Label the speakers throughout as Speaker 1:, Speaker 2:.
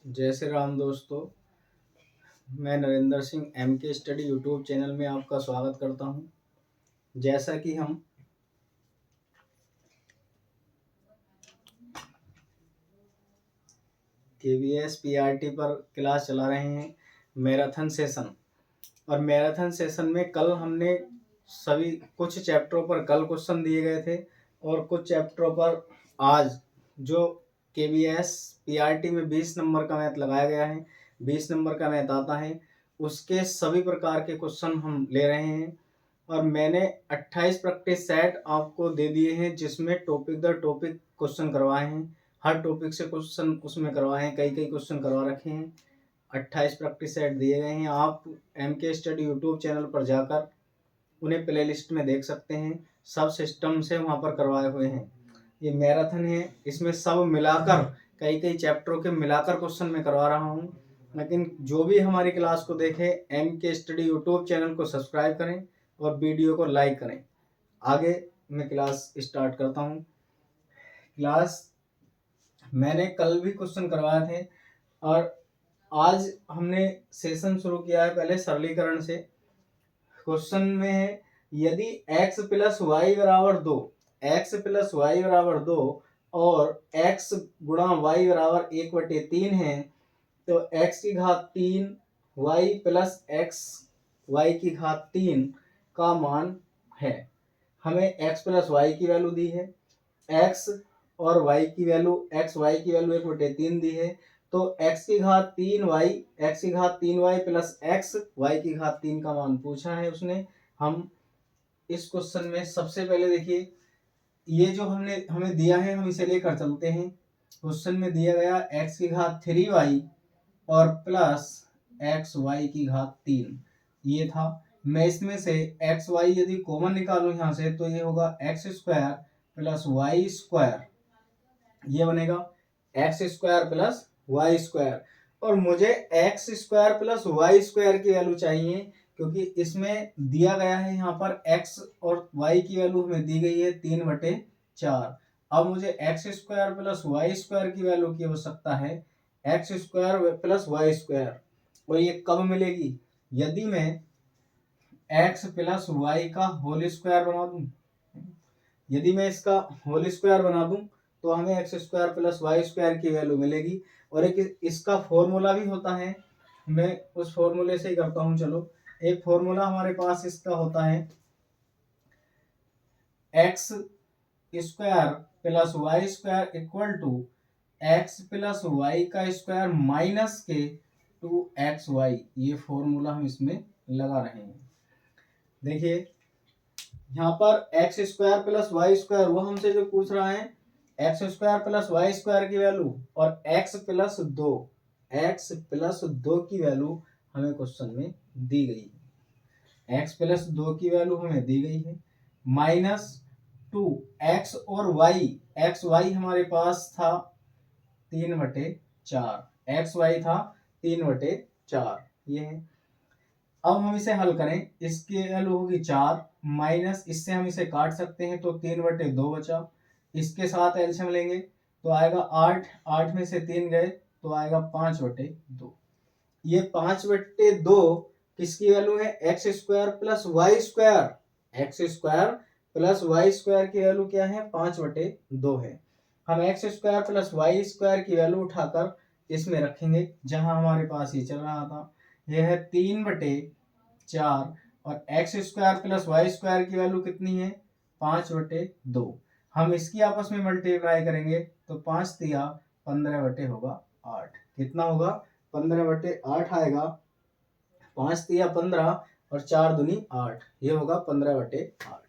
Speaker 1: जय श्री राम दोस्तों। मैं नरेंद्र सिंह एम के स्टडी यूट्यूब चैनल में आपका स्वागत करता हूं। जैसा कि हम KVS PRT पर क्लास चला रहे हैं मैराथन सेशन। और मैराथन सेशन में कल हमने सभी कुछ चैप्टरों पर कल क्वेश्चन दिए गए थे और कुछ चैप्टरों पर आज जो KVS PRT में 20 नंबर का मैथ लगाया गया है, 20 नंबर का मैथ आता है, उसके सभी प्रकार के क्वेश्चन हम ले रहे हैं। और मैंने 28 प्रैक्टिस सेट आपको दे दिए हैं जिसमें टॉपिक दर टॉपिक क्वेश्चन करवाए हैं। हर टॉपिक से क्वेश्चन उसमें करवाए हैं, कई क्वेश्चन करवा रखे हैं। 28 प्रैक्टिस सेट दिए गए हैं। आप एम के स्टडी यूट्यूब चैनल पर जाकर उन्हें प्ले लिस्ट में देख सकते हैं। सब सिस्टम से वहाँ पर करवाए हुए हैं। ये मैराथन है, इसमें सब मिलाकर कई चैप्टरों के मिलाकर क्वेश्चन मैं करवा रहा हूँ। लेकिन जो भी हमारी क्लास को देखे एम के स्टडी यूट्यूब चैनल को सब्सक्राइब करें और वीडियो को लाइक करें। आगे मैं क्लास स्टार्ट करता हूँ। क्लास मैंने कल भी क्वेश्चन करवाए थे और आज हमने सेशन शुरू किया है पहले सरलीकरण से। क्वेश्चन में है यदि x प्लस वाई बराबर 2, x प्लस वाई बराबर 2 और x गुणा वाई बराबर 1/3 है तो x की घात 3 y प्लस x y की घात 3 का मान है। हमें x प्लस वाई की वैल्यू दी है, x और y की वैल्यू x y की वैल्यू 1/3 दी है। तो x की घात 3y, x की घात 3y प्लस x y की घात 3 का मान पूछा है उसने। हम इस क्वेश्चन में सबसे पहले देखिए, ये जो हमें दिया है हम इसे लेकर चलते हैं। क्वेश्चन में दिया गया x की घात 3y और प्लस एक्स वाई की घात 3 ये था। मैं इसमें से एक्स वाई यदि कॉमन निकालूं यहाँ से तो ये होगा x square plus y square, ये बनेगा x square plus y square. और मुझे x square plus y square की वैल्यू चाहिए क्योंकि इसमें दिया गया है यहाँ पर एक्स और वाई की वैल्यू हमें दी गई है 3/4। अब मुझे x square plus y square की वैल्यू की आवश्यकता है, x square plus y square. और ये कब मिलेगी? यदि मैं एक्स प्लस वाई का होल स्क्वायर बना दूं, यदि मैं इसका होल स्क्वायर बना दूं तो हमें x square plus y square की वैल्यू मिलेगी। और एक इसका फॉर्मूला भी होता है, मैं उस फॉर्मूले से ही करता हूं। चलो, एक फॉर्मूला हमारे पास इसका होता है x square plus y square equal to x plus y का स्क्वायर माइनस के 2xy। ये फॉर्मूला हम इसमें लगा रहे हैं। देखिए यहाँ पर x square plus y square वो हमसे जो पूछ रहा है x square plus y square की वैल्यू और एक्स प्लस 2 की वैल्यू हमें क्वेश्चन में दी गई है। एक्स प्लस 2 की वैल्यू हमें दी गई है माइनस 2 एक्स और वाई, एक्स वाई हमारे पास था 3/4, एक्स वाई था 3/4 ये है। अब हम इसे हल करें, इसकी वैल्यू होगी 4 माइनस इससे हम इसे काट सकते हैं तो 3/2 बचा। इसके साथ एलसीएम लेंगे तो आएगा 8, 8 में से 3 गए तो आएगा 5/2। ये 5/2 किसकी वैल्यू है? X square plus y square. X square plus y square की वैल्यू क्या है? 5/2 है। हम x square plus y square की वैल्यू उठाकर इसमें रखेंगे जहां हमारे पास ये चल रहा था। यह है 3/4 और x square plus y square की वैल्यू कितनी है? 5/2। हम इसकी आपस में मल्टीप्लाई करेंगे तो 5 तिया 15/8। कितना होगा? 15/8 आएगा। 5 तिया 15 और 4 दूनी 8, ये होगा 15/8।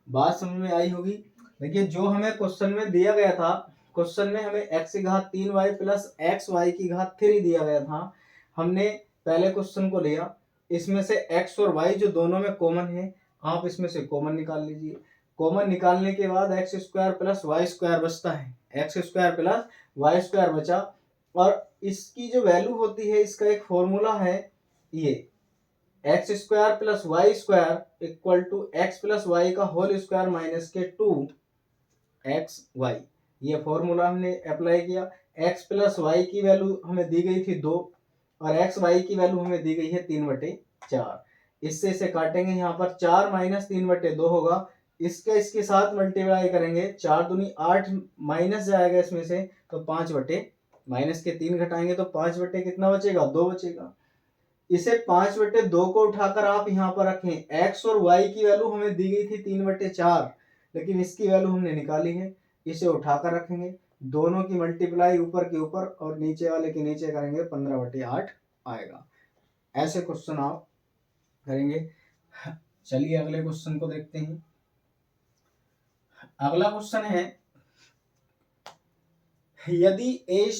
Speaker 1: बात समझ में आई होगी। देखिए जो हमें क्वेश्चन में दिया गया था, क्वेश्चन में हमें x की घात 3y प्लस एक्स वाई की घात 3 दिया गया था। हमने पहले क्वेश्चन को लिया, इसमें से x और y जो दोनों में कॉमन है आप इसमें से कॉमन निकाल लीजिए। कॉमन निकालने के बाद x square plus y square बचता है, x square plus y square बचा। और इसकी जो वैल्यू होती है इसका एक फॉर्मूला है, ये x square plus y square equal to x plus y का होल स्क्वायर माइनस के 2xy। ये फॉर्मूला हमने अप्लाई किया। x प्लस वाई की वैल्यू हमें दी गई थी 2 और एक्स वाई की वैल्यू हमें दी गई है 3/4। इससे इसे काटेंगे, यहाँ पर 4 माइनस 3/2 होगा। इसके साथ मल्टीप्लाई करेंगे, 4 दूनी 8 माइनस जाएगा इसमें से, तो 5 माइनस के 3 घटाएंगे तो 5 कितना बचेगा, 2 बचेगा। इसे 5/2 को उठाकर आप यहाँ पर रखें। x और y की वैल्यू हमें दी गई थी 3/4, लेकिन इसकी वैल्यू हमने निकाली है। इसे उठाकर रखेंगे, दोनों की मल्टीप्लाई ऊपर के ऊपर और नीचे वाले के नीचे करेंगे, 15/8 आएगा। ऐसे क्वेश्चन आप करेंगे। चलिए अगले क्वेश्चन को देखते हैं। अगला क्वेश्चन है, यदि a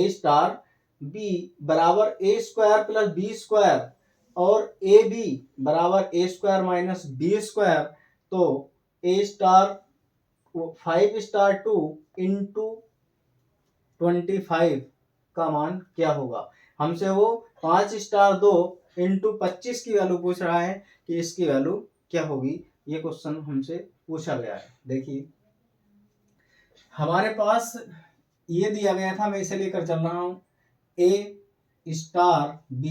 Speaker 1: स्टार b बराबर a square plus b square और a b बराबर a square minus b square, तो a स्टार 5 2 इंटू 25 का मान क्या होगा। हमसे वो 5 2 इंटू 25 की वैल्यू पूछ रहा है कि इसकी वैल्यू क्या होगी। ये क्वेश्चन हमसे पूछा गया है। देखिए हमारे पास ये दिया गया था, मैं इसे लेकर चल रहा हूँ, a star b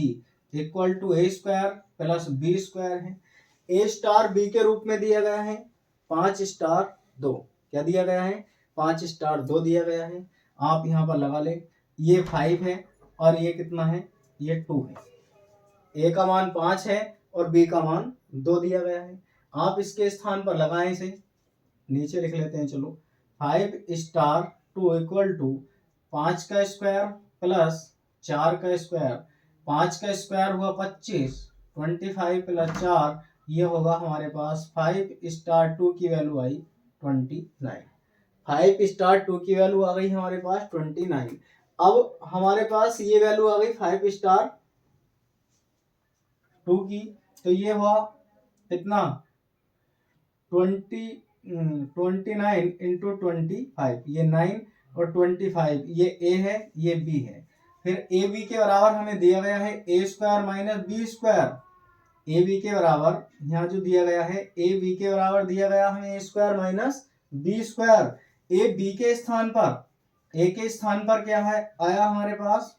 Speaker 1: equal to a square plus b square है। a स्टार b के रूप में दिया गया है 5 2। क्या दिया गया है, 5 2 दिया गया है। आप यहाँ पर लगा ले, ये 5 है और ये कितना है, ये 2 है। a का मान 5 है और b का मान 2 दिया गया है। आप इसके स्थान पर लगाएं, इसे नीचे लिख लेते हैं। चलो 5 2 इक्वल टू 5 का स्क्वायर प्लस 4 का स्क्वायर, 5 का स्क्वायर हुआ 25, 25 प्लस 4 ये होगा हमारे पास 5 2 की वैल्यू आई 29। 5 2 की वैल्यू आ गई हमारे पास 29। अब हमारे पास ये वैल्यू आ गई 5 2 की, तो ये हुआ कितना 29 इंटू 25, ये 9 और 25, ये a है ये b है। फिर ए बी के बराबर हमें दिया गया है a square minus b square. A b के बराबर यहाँ जो दिया गया है, ए बी के बराबर दिया गया हमें a square minus b square. A b के स्थान पर, a के स्थान पर क्या है आया हमारे पास,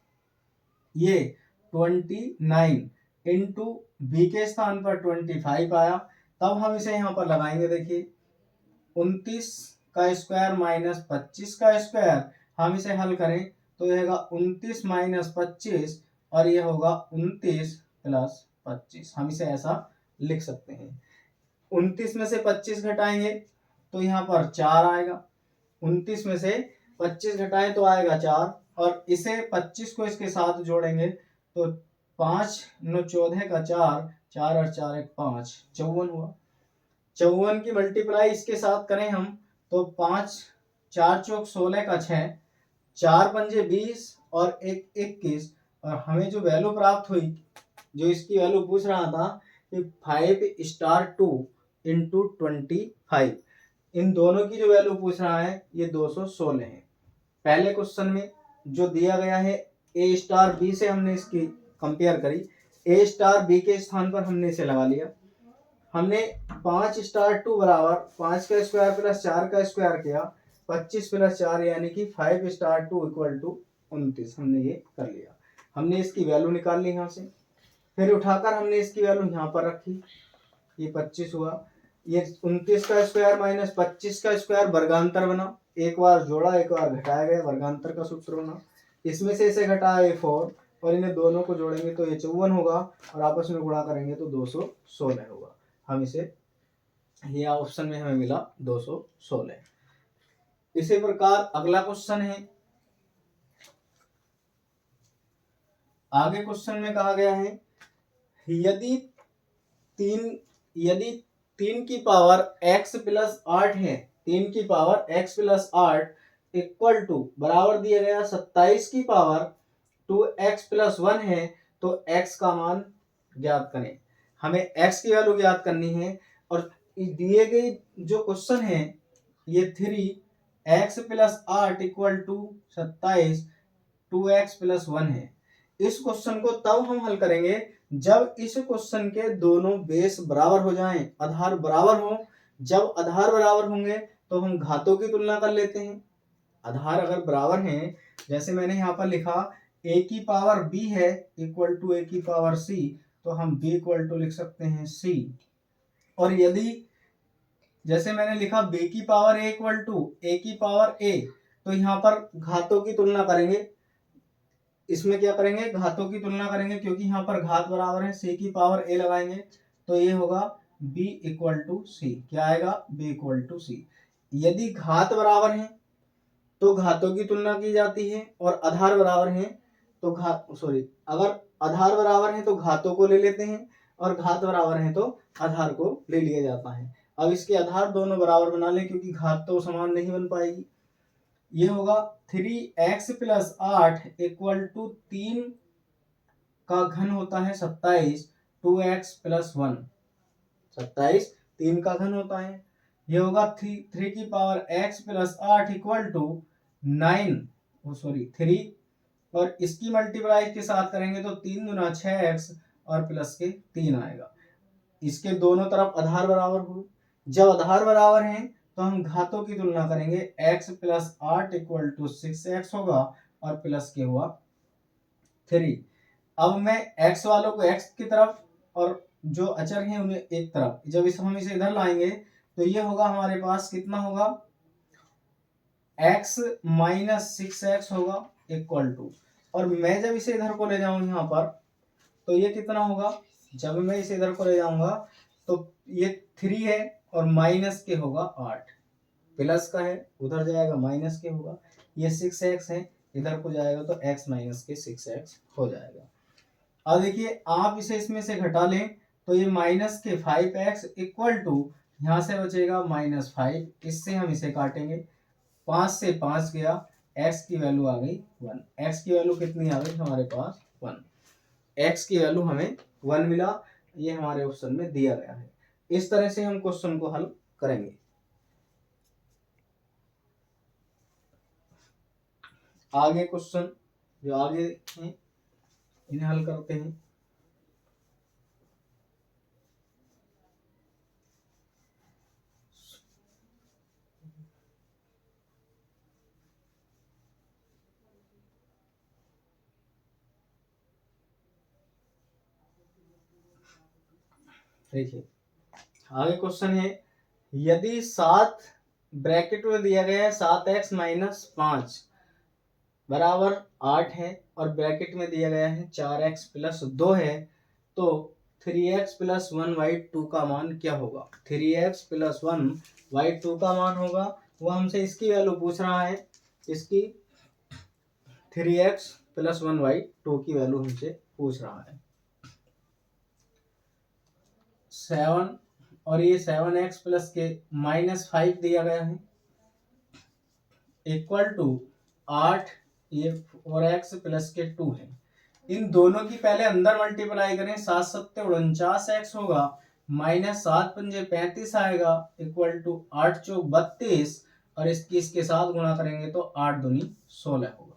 Speaker 1: ये 29 इंटू बी के स्थान पर 25 आया। तब हम इसे यहाँ पर लगाएंगे। देखिए 29 का स्क्वायर माइनस 25 का स्क्वायर, हम इसे हल करें तो यह होगा 29 माइनस 25 और यह होगा 29 प्लस 25। हम इसे ऐसा लिख सकते हैं। 29 में से 25 घटाएंगे तो यहाँ पर 4 आएगा। 29 में से 25 घटाएं तो आएगा 4, और इसे 25 को इसके साथ जोड़ेंगे तो 5 9 14 का 4, 4 और 4 1 5, 54 हुआ। 54 की मल्टीप्लाई इसके साथ करें हम तो 5 4 चौक 16 का 6, 4 पंजे 20 और 1 21, और हमें जो वैल्यू प्राप्त हुई, जो इसकी वैल्यू पूछ रहा था कि 5 2 इंटू 25, इन दोनों की जो वैल्यू पूछ रहा है ये 216 है। पहले क्वेश्चन में जो दिया गया है a स्टार b से हमने इसकी कंपेयर करी, a स्टार b के स्थान पर हमने इसे लगा लिया। हमने 5 2 बराबर 5 का स्क्वायर प्लस 4 का स्क्वायर किया, 25 प्लस 4 यानी कि 5 2 इक्वल टू 29, हमने ये कर लिया। हमने इसकी वैल्यू निकाल ली यहाँ से, फिर उठाकर हमने इसकी वैल्यू यहाँ पर रखी, ये 25 हुआ। ये 29 का स्क्वायर माइनस 25 का स्क्वायर वर्गांतर बना, एक बार जोड़ा एक बार घटाया गया, वर्गांतर का सूत्र बना। इसमें से इसे घटाया 4 और इन्हें दोनों को जोड़ेंगे तो ये 54 होगा, और आपस में गुणा करेंगे तो 216 होगा। हम इसे, ये ऑप्शन में हमें मिला 216। इसी प्रकार अगला क्वेश्चन है। आगे क्वेश्चन में कहा गया है, यदि 3 की पावर x प्लस 8 है, 3 की power x plus 8 equal to बराबर दिया गया 27 की पावर 2x प्लस 1 है, तो x का मान ज्ञात करें। हमें x की वैल्यू ज्ञात करनी है, और दिए गए जो क्वेश्चन है ये 3x plus 8 equal to 27 2x plus 1 है। इस क्वेश्चन को तब हम हल करेंगे जब इस क्वेश्चन के दोनों बेस बराबर हो जाएं, आधार बराबर हो, जब आधार बराबर होंगे तो हम घातों की तुलना कर लेते हैं। आधार अगर बराबर हैं, जैसे मैंने यहाँ पर लिखा a की पावर b है इक्वल टू a की पावर c, तो हम b इक्वल टू लिख सकते हैं c। और यदि जैसे मैंने लिखा b की power a equal to a की पावर a, तो यहाँ पर घातों की तुलना करेंगे। इसमें क्या करेंगे, घातों की तुलना करेंगे, क्योंकि यहाँ पर घात बराबर है, c की पावर a लगाएंगे तो ये होगा b इक्वल टू c। क्या आएगा, b इक्वल टू c। यदि घात बराबर है तो घातों की तुलना की जाती है, और आधार बराबर है तो अगर आधार बराबर है तो घातों को ले लेते हैं, और घात बराबर है तो आधार को ले लिया जाता है। अब इसके आधार दोनों बराबर बना लें, क्योंकि घात तो समान नहीं बन पाएगी। ये होगा 3x प्लस 8 इक्वल टू 3 का घन होता है 27, 2x प्लस 1, 27 3 का घन होता है। ये होगा 3 की power x plus 8 equal to 3, और इसकी मल्टीप्लाई के साथ करेंगे तो 3 गुना 6x और प्लस के 3 आएगा। इसके दोनों तरफ आधार बराबर हुए। जब आधार बराबर हैं तो हम घातों की तुलना करेंगे। x plus 8 equal to 6x होगा और प्लस के हुआ 3। अब मैं x वालों को x की तरफ और जो अचर हैं उन्हें एक तरफ, जब हम इसे इधर लाएंगे तो ये होगा हमारे पास कितना होगा, x माइनस 6x होगा इक्वल टू, और मैं जब इसे इधर को ले जाऊं यहाँ पर तो ये कितना होगा, जब मैं इसे इधर को ले जाऊंगा तो ये 3 है और माइनस के होगा 8, प्लस का है उधर जाएगा माइनस के होगा, ये 6x है इधर को जाएगा तो x माइनस के 6x हो जाएगा। अब देखिए आप इसे इसमें से घटा लें तो ये माइनस के 5x इक्वल टू यहाँ से बचेगा -5, इससे हम इसे काटेंगे, 5 से 5 गया, x की वैल्यू आ गई 1। x की वैल्यू कितनी आ गई हमारे पास 1, x की वैल्यू हमें 1 मिला, ये हमारे ऑप्शन में दिया गया है। इस तरह से हम क्वेश्चन को हल करेंगे। आगे क्वेश्चन जो आगे हैं इन्हें हल करते हैं। देखिए आगे क्वेश्चन है, यदि 7 ब्रैकेट में दिया गया है 7x माइनस 5 बराबर 8 है, और ब्रैकेट में दिया गया है 4x प्लस 2 है, तो 3x प्लस 1/2 का मान क्या होगा। 3x प्लस 1/2 का मान होगा, वो हमसे इसकी वैल्यू पूछ रहा है, इसकी 3x प्लस 1/2 की वैल्यू हमसे पूछ रहा है। 7 और ये 7x प्लस के -5 दिया गया है इक्वल टू 8, ये 4x प्लस के 2 है। इन दोनों की पहले अंदर मल्टीप्लाई करें, 7 7 49x होगा, -7 पंजे 35 आएगा इक्वल टू 8 चौक 32, और इसके साथ गुणा करेंगे तो 8 दूनी 16 होगा।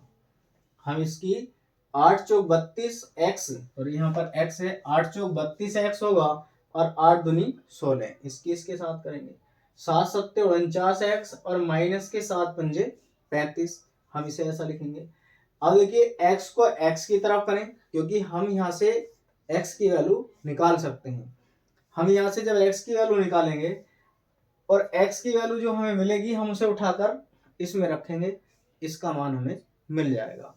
Speaker 1: हम इसकी 8 चौक 32x, और यहाँ पर x है, 8 चौक 32x होगा और 8 दूनी 16, इसके साथ करेंगे 7 7 49x और माइनस के 7 पंजे 35, हम इसे ऐसा लिखेंगे। अब देखिए x को x की तरफ करें, क्योंकि हम यहाँ से x की वैल्यू निकाल सकते हैं। हम यहाँ से जब x की वैल्यू निकालेंगे और x की वैल्यू जो हमें मिलेगी हम उसे उठाकर इसमें रखेंगे, इसका मान हमें मिल जाएगा।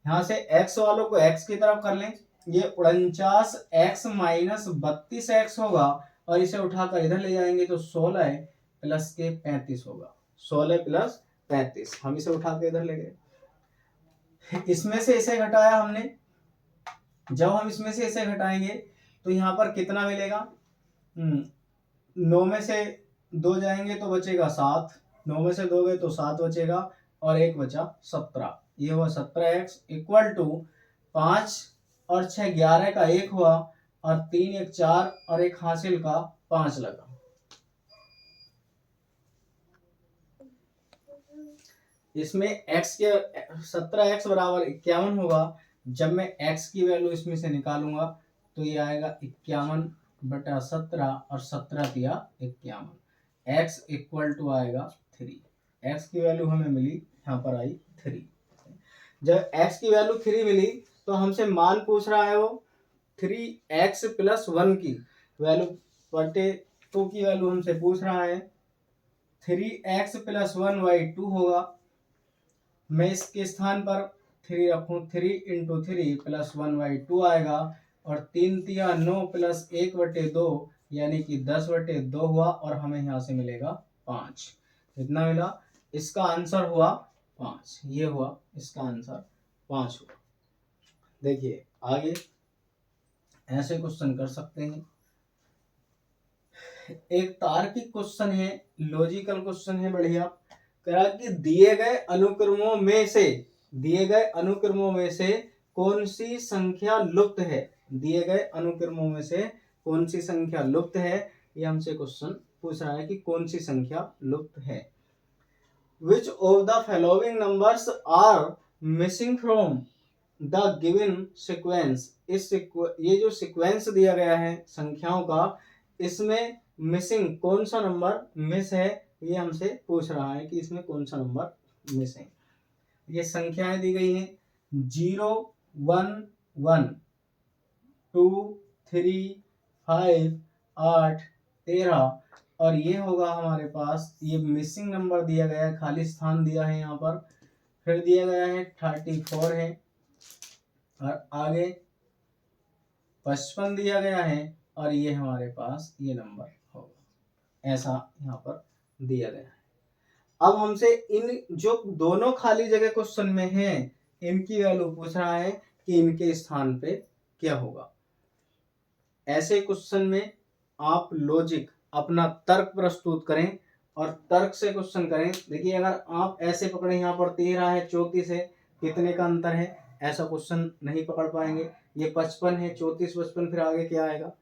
Speaker 1: यहाँ से x वालों को x की तरफ कर लें, ये 49x माइनस 32x होगा, और इसे उठाकर इधर ले जाएंगे तो 16 प्लस के 35 होगा, 16 प्लस 35, हम इसे उठा के इधर ले गए। इसमें से इसे घटाया हमने, जब हम इसमें से इसे घटाएंगे तो यहाँ पर कितना मिलेगा, 9 में से 2 जाएंगे तो बचेगा 7, 9 में से 2 गए तो 7 बचेगा, और 1 बचा 17, ये हुआ 17x इक्वल टू 5 और 6 11 का 1 हुआ, और 3 1 4 और 1 हासिल का 5 लगा। इसमें x के 17x बराबर 51 होगा, जब मैं x की वैल्यू इसमें से निकालूंगा तो ये आएगा 51/17, और 17 दिया 51, x इक्वल टू आएगा 3। x की वैल्यू हमें मिली, यहाँ पर आई 3। जब x की वैल्यू 3 मिली तो हमसे मान पूछ रहा है वो 3x प्लस 1 की वैल्यू बटे 2 की वैल्यू हमसे पूछ रहा है। 3x प्लस 1 बाई 2 होगा। मैं इसके स्थान पर 3 रखूँ, 3 इंटू 3 प्लस 1 बाई 2 आएगा, और 3 तिया 9 प्लस 1 बटे 2 यानी कि 10 बटे 2 हुआ, और हमें यहाँ से मिलेगा 5। कितना मिला? इसका आंसर हुआ 5। ये हुआ इसका आंसर 5 हुआ। देखिए आगे ऐसे क्वेश्चन कर सकते हैं। एक तार्किक क्वेश्चन है, लॉजिकल क्वेश्चन है, बढ़िया। कह कि दिए गए अनुक्रमों में से कौन सी संख्या लुप्त है। दिए गए अनुक्रमों में से कौन सी संख्या लुप्त है, ये हमसे क्वेश्चन पूछ रहा है कि कौन सी संख्या लुप्त है। Which of the following numbers are missing from the given sequence। ये जो सीक्वेंस दिया गया है संख्याओं का, इसमें मिसिंग कौन सा नंबर मिस है, ये हमसे पूछ रहा है कि इसमें कौन सा नंबर मिस है। ये संख्याएं दी गई हैं 0, 1, 1, 2, 3, 5, 8, 13, और ये होगा हमारे पास, ये मिसिंग नंबर दिया गया है, खाली स्थान दिया है यहाँ पर। फिर दिया गया है 34 है, और आगे 55 दिया गया है, और ये हमारे पास ये नंबर होगा, ऐसा यहाँ पर दिया गया है। अब हमसे इन जो दोनों खाली जगह क्वेश्चन में हैं, इनकी वैल्यू पूछ रहा है कि इनके स्थान पे क्या होगा। ऐसे क्वेश्चन में आप लॉजिक अपना तर्क प्रस्तुत करें और तर्क से क्वेश्चन करें। देखिए अगर आप ऐसे पकड़े, यहाँ पर 13 है 34 है, कितने का अंतर है, ऐसा क्वेश्चन नहीं पकड़ पाएंगे। ये 55 है, 34 55, फिर आगे क्या आएगा।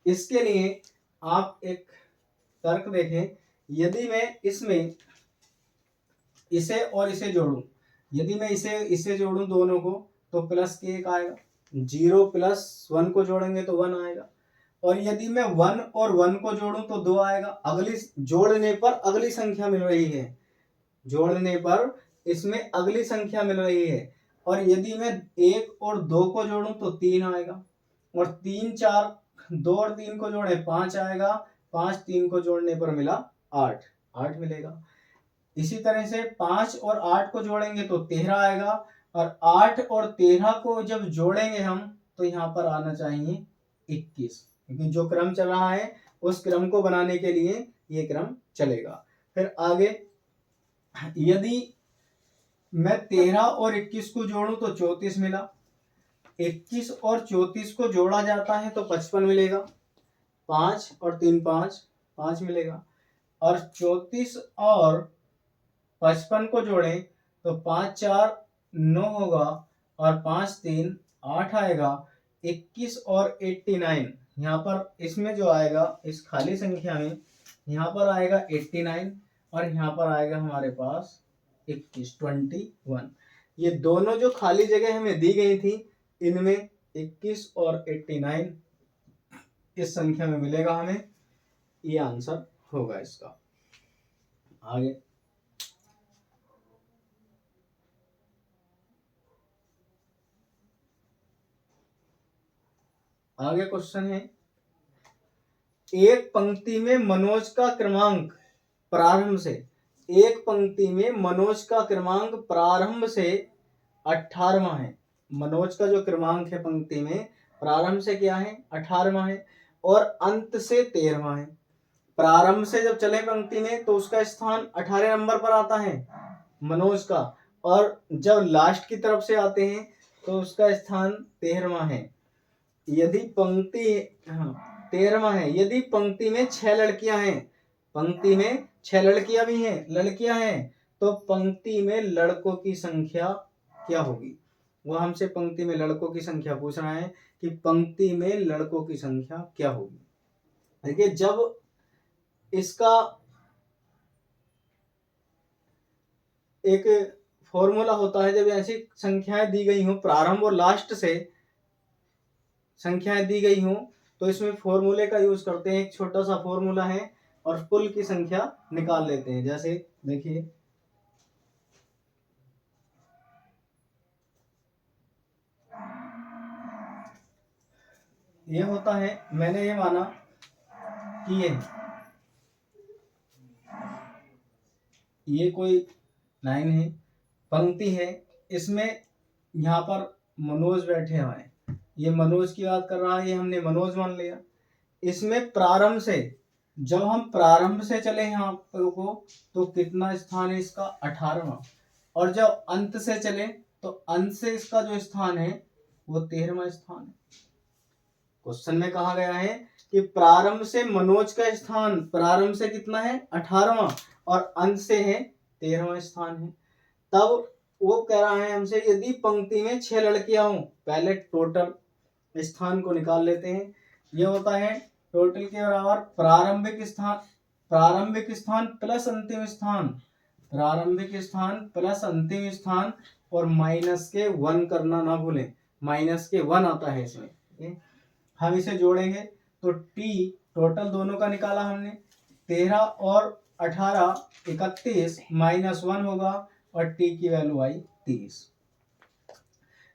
Speaker 1: इसके लिए आप एक तर्क देखें। यदि मैं इसमें इसे और इसे जोड़ूं, यदि मैं इसे जोड़ूं दोनों को, तो प्लस के 1 आएगा। 0 प्लस 1 को जोड़ेंगे तो 1 आएगा, और यदि मैं 1 और 1 को जोड़ूं तो 2 आएगा। अगली जोड़ने पर अगली संख्या मिल रही है, जोड़ने पर इसमें अगली संख्या मिल रही है। और यदि मैं 1 और 2 को जोड़ूं तो 3 आएगा, और 3 4 2 और 3 को जोड़े 5 आएगा, 5 3 को जोड़ने पर मिला 8 मिलेगा। इसी तरह से 5 और 8 को जोड़ेंगे तो 13 आएगा, और 8 और 13 को जब जोड़ेंगे हम तो यहाँ पर आना चाहिए 21, क्योंकि जो क्रम चल रहा है उस क्रम को बनाने के लिए ये क्रम चलेगा। फिर आगे यदि मैं 13 और 21 को जोड़ूं तो 34 मिला। 21 और 34 को जोड़ा जाता है तो 55 मिलेगा। 5 और 3 5 मिलेगा, और 34 और 55 को जोड़ें तो 5 4 9 होगा, और 5 3 8 आएगा। 21 और 89 यहाँ पर इसमें जो आएगा, इस खाली संख्या में यहाँ पर आएगा 89, और यहाँ पर आएगा हमारे पास 21। ये दोनों जो खाली जगह हमें दी गई थी, इनमें 21 और 89 इस संख्या में मिलेगा हमें, ये आंसर होगा इसका। आगे क्वेश्चन है, एक पंक्ति में मनोज का क्रमांक प्रारंभ से, एक पंक्ति में मनोज का क्रमांक प्रारंभ से 18वां है। मनोज का जो क्रमांक है पंक्ति में प्रारंभ से क्या है, 18वां है, और अंत से 13वां है। प्रारंभ से जब चले पंक्ति में तो उसका स्थान 18 नंबर पर आता है मनोज का, और जब लास्ट की तरफ से आते हैं तो उसका स्थान 13वां है। यदि पंक्ति 13वां है, यदि पंक्ति में 6 लड़कियां हैं, पंक्ति में 6 लड़कियां भी हैं, लड़कियां हैं, तो पंक्ति में लड़कों की संख्या क्या होगी। वो हमसे पंक्ति में लड़कों की संख्या पूछ रहा है कि पंक्ति में लड़कों की संख्या क्या होगी। देखिए जब इसका एक फॉर्मूला होता है, जब ऐसी संख्याएं दी गई हो, प्रारंभ और लास्ट से संख्याएं दी गई हो, तो इसमें फॉर्मूले का यूज करते हैं। एक छोटा सा फॉर्मूला है, और कुल की संख्या निकाल लेते हैं। जैसे देखिए ये होता है, मैंने ये माना कि ये कोई लाइन है, पंक्ति है, इसमें यहाँ पर मनोज बैठे हुए हैं, ये मनोज की बात कर रहा है, ये हमने मनोज मान लिया। इसमें प्रारंभ से, जब हम प्रारंभ से चले यहाँ को तो कितना स्थान है इसका 18वां, और जब अंत से चले तो अंत से इसका जो स्थान है वो 13वां स्थान है। क्वेश्चन में कहा गया है कि प्रारंभ से मनोज का स्थान, प्रारंभ से कितना है 18वां और अंत से है 13वां स्थान है। तब वो कह रहा है हमसे यदि पंक्ति में 6 लड़कियां हों, पहले टोटल स्थान को निकाल लेते हैं। ये होता है टोटल के बराबर प्रारंभिक स्थान प्लस अंतिम स्थान, प्रारंभिक स्थान प्लस अंतिम स्थान, और माइनस के 1 करना ना भूलें, माइनस के 1 आता है इसमें। हम इसे जोड़ेंगे तो टी टोटल दोनों का निकाला हमने, 13 और 18 31 माइनस 1 होगा, और टी की वैल्यू आई 30।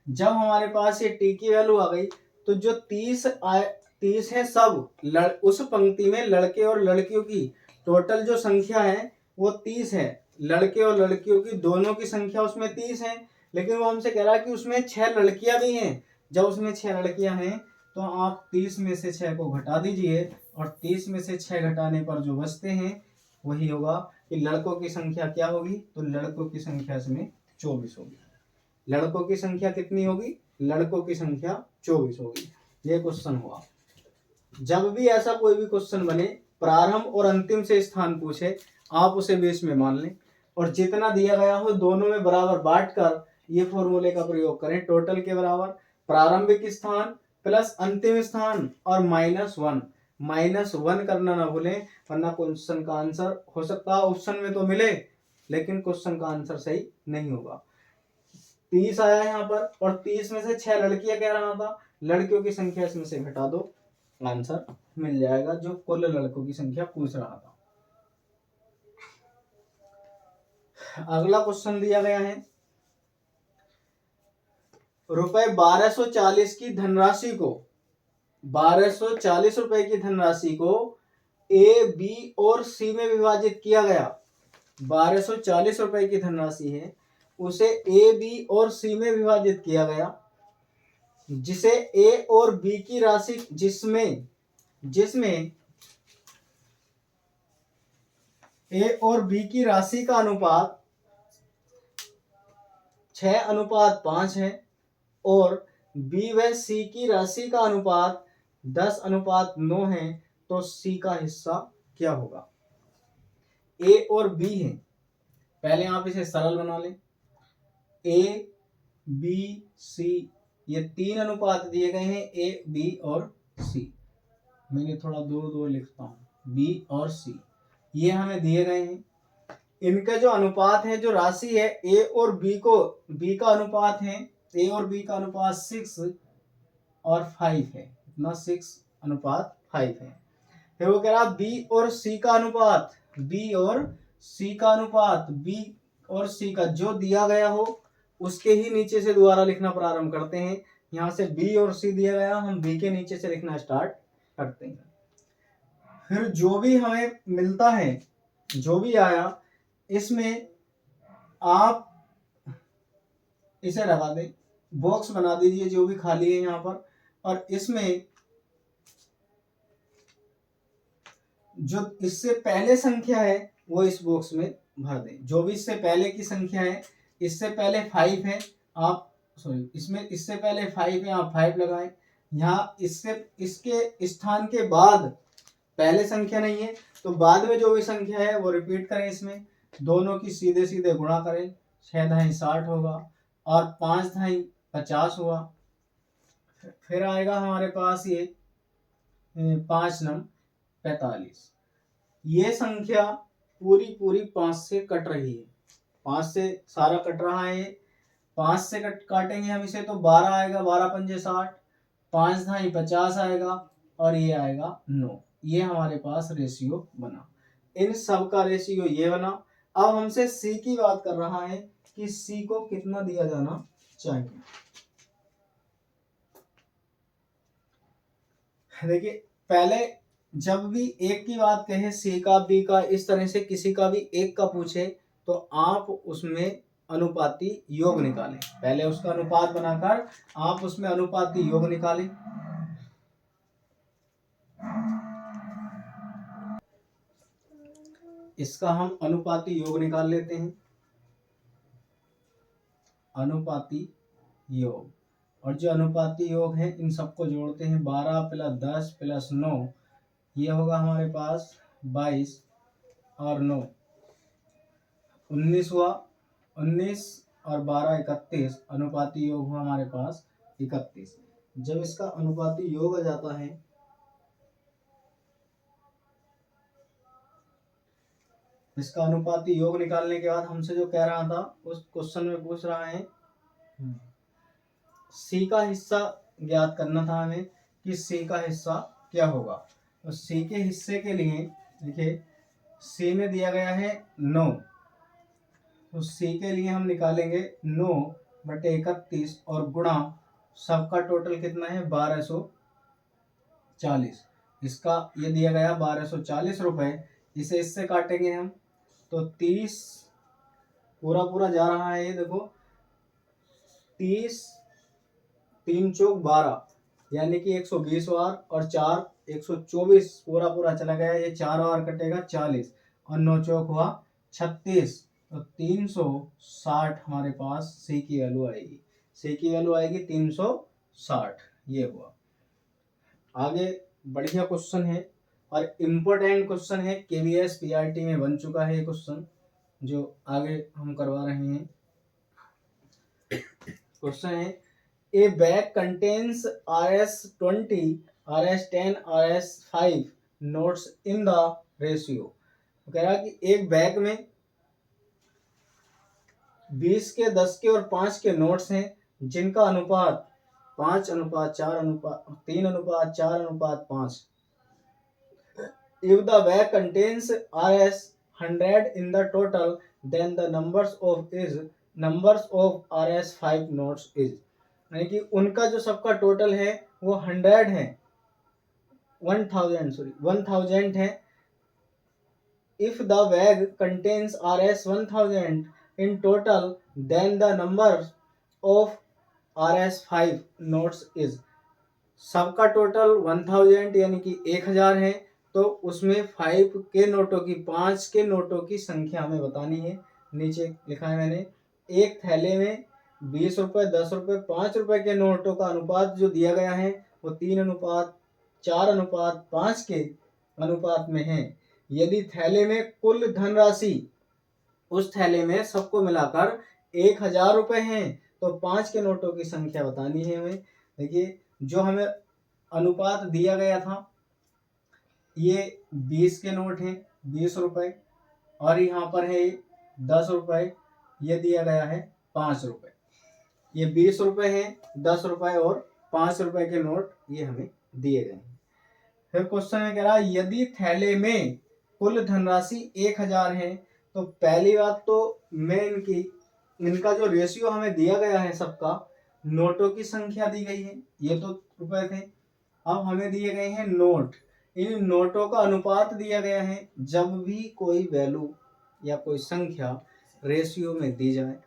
Speaker 1: जब हमारे पास ये टी की वैल्यू आ गई तो जो 30 है सब उस पंक्ति में लड़के और लड़कियों की टोटल जो संख्या है वो 30 है, लड़के और लड़कियों की दोनों की संख्या उसमें 30 है, लेकिन वो हमसे कह रहा है कि उसमें 6 लड़कियां भी हैं। जब उसमें 6 लड़कियां हैं तो आप 30 में से 6 को घटा दीजिए, और 30 में से 6 घटाने पर जो बचते हैं वही होगा कि लड़कों की संख्या क्या होगी, तो लड़कों की संख्या इसमें 24 होगी। लड़कों की संख्या कितनी होगी, लड़कों की संख्या 24 होगी। ये क्वेश्चन हुआ। जब भी ऐसा कोई भी क्वेश्चन बने, प्रारंभ और अंतिम से स्थान पूछे, आप उसे बेस में मान लें, और जितना दिया गया हो दोनों में बराबर बांटकर ये फॉर्मूले का प्रयोग करें। टोटल के बराबर प्रारंभिक स्थान प्लस अंतिम स्थान और -1 करना ना भूलें, वरना क्वेश्चन का आंसर हो सकता है ऑप्शन में तो मिले लेकिन क्वेश्चन का आंसर सही नहीं होगा। 30 आया यहाँ पर, और 30 में से 6 लड़कियां कह रहा था, लड़कियों की संख्या इसमें से घटा दो, आंसर मिल जाएगा जो कुल लड़कों की संख्या पूछ रहा था। अगला क्वेश्चन दिया गया है, रुपए 1240 की धनराशि को, 1240 रुपए की धनराशि को ए, बी और सी में विभाजित किया गया। 1240 रुपए की धनराशि है, उसे ए, बी और सी में विभाजित किया गया, जिसे ए और बी की राशि, जिसमें ए और बी की राशि का अनुपात 6:5 है, और बी व सी की राशि का अनुपात 10:9 है, तो सी का हिस्सा क्या होगा। ए और बी है, पहले आप इसे सरल बना लें। ए, बी, सी, ये 3 अनुपात दिए गए हैं, ए, बी और सी। मैंने थोड़ा दूर लिखता हूँ, बी और सी ये हमें दिए गए हैं। इनका जो अनुपात है, जो राशि है, ए और बी का अनुपात है, ए और बी का अनुपात 6 और 5 है, इतना 6:5 है। फिर वो कह रहा बी और सी का अनुपात, बी और सी का जो दिया गया हो उसके ही नीचे से दोबारा लिखना प्रारंभ करते हैं। यहाँ से बी और सी दिया गया, हम बी के नीचे से लिखना स्टार्ट करते हैं। फिर जो भी हमें मिलता है, जो भी आया, इसमें आप इसे लगा दें, बॉक्स बना दीजिए जो भी खाली है यहाँ पर, और इसमें जो इससे पहले संख्या है वो इस बॉक्स में भर दें। जो भी इससे पहले की संख्या है, इससे पहले 5 है, आप इसमें इससे पहले 5 है, आप 5 लगाएं। यहाँ इसके स्थान के बाद पहले संख्या नहीं है, तो बाद में जो भी संख्या है वो रिपीट करें। इसमें दोनों की सीधे सीधे गुणा करें, 6×2 60 होगा, और 5×2 50 हुआ। फिर आएगा हमारे पास ये 5×9 45। ये संख्या पूरी 5 से कट रही है, 5 से सारा कट रहा है। 5 से काटेंगे हम इसे तो 12 आएगा, 12×5 60, 5×2 50 आएगा, और ये आएगा 9। ये हमारे पास रेशियो बना। इन सब का रेशियो ये बना। अब हमसे सी की बात कर रहा है कि सी को कितना दिया जाना चाहिए। देखिए पहले जब भी एक की बात कहे, सी का, बी का, इस तरह से किसी का भी एक का पूछे, तो आप उसमें अनुपाती योग निकालें। पहले उसका अनुपात बनाकर आप उसमें अनुपाती योग निकालें। इसका हम अनुपाती योग निकाल लेते हैं। अनुपाती योग, और जो अनुपाती योग है इन सबको जोड़ते हैं। 12 + 10 + 9, ये होगा हमारे पास 22, और 9 19 हुआ। 19 और 12 31, अनुपाती योग हुआ हमारे पास 31। जब इसका अनुपाती योग आ जाता है, इसका अनुपाती योग निकालने के बाद हमसे जो कह रहा था उस क्वेश्चन में पूछ रहा है सी का हिस्सा ज्ञात करना था हमें कि सी का हिस्सा क्या होगा। तो सी के हिस्से के लिए देखिए सी में दिया गया है 9, तो सी के लिए हम निकालेंगे 9/31 और गुणा सबका टोटल कितना है 1240। इसका ये दिया गया 1240 रुपए। इसे इससे काटेंगे हम तो 30 पूरा पूरा जा रहा है। ये देखो 30 3 चौक 12 यानी कि 120 वार, और 4 124 पूरा पूरा चला गया। ये 4 वार कटेगा 40, और 9 चौक हुआ 36, तो 360 हमारे पास सी की वैल्यू आएगी। सी की वैल्यू आएगी 360। ये हुआ। आगे बढ़िया क्वेश्चन है और इम्पोर्टेंट क्वेश्चन है, केवीएस पीआरटी में बन चुका है ये क्वेश्चन जो आगे हम करवा रहे हैं। क्वेश्चन है ए bag contains RS20, RS10, RS5 notes in the ratio. कह रहा कि एक बैग में 20 के, 10 के और 5 के नोट्स हैं जिनका अनुपात 3:4:5। If the bag contains RS100 in the total, then the numbers of RS5 notes is, यानी कि उनका जो सबका टोटल है वो 100 है, 1000 है। If the bag contains RS1000 in total, then the numbers of RS5 notes is, सबका टोटल 1000 यानी कि 1000 है, तो उसमें 5 के नोटों की, 5 के नोटों की संख्या हमें बतानी है। नीचे लिखा है मैंने, एक थैले में 20 रुपए, 10 रुपए, 5 रुपए के नोटों का अनुपात जो दिया गया है वो 3:4:5 के अनुपात में है। यदि थैले में कुल धनराशि, उस थैले में सबको मिलाकर 1000 रुपए हैं, तो 5 के नोटों की संख्या बतानी है हमें। देखिए जो हमें अनुपात दिया गया था, ये 20 के नोट हैं, 20 रुपए, और यहाँ पर है 10 रुपए, ये दिया गया है 5 रुपए। ये 20 रुपए है, 10 रुपए और 5 रुपए के नोट ये हमें दिए गए हैं। फिर क्वेश्चन में कह रहा है यदि थैले में कुल धनराशि 1000 है, तो पहली बात तो मैं इनका जो रेशियो हमें दिया गया है सबका, नोटों की संख्या दी गई है, ये तो रुपए थे। अब हमें दिए गए हैं नोट, इन नोटों का अनुपात दिया गया है। जब भी कोई वैल्यू या कोई संख्या रेशियो में दी जाए,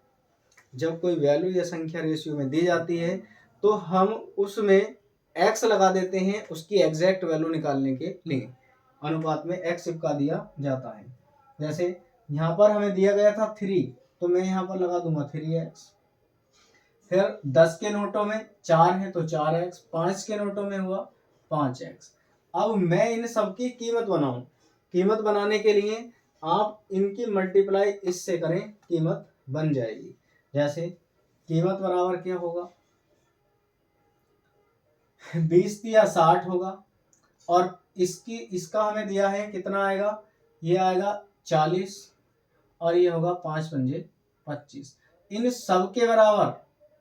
Speaker 1: जब कोई वैल्यू या संख्या रेशियो में दी जाती है, तो हम उसमें x लगा देते हैं उसकी एग्जैक्ट वैल्यू निकालने के लिए। अनुपात में x चिपका दिया जाता है। जैसे यहाँ पर हमें दिया गया था 3, तो मैं यहाँ पर लगा दूंगा 3x। फिर 10 के नोटों में 4 है तो 4x, 5 के नोटों में हुआ 5x। अब मैं इन सब की कीमत बनाऊं। कीमत बनाने के लिए आप इनकी मल्टीप्लाई इससे करें, कीमत बन जाएगी। जैसे कीमत बराबर क्या होगा, 20 या 60 होगा, और इसका हमें दिया है कितना आएगा, ये आएगा 40, और ये होगा 5 पंजे 25। इन सब के बराबर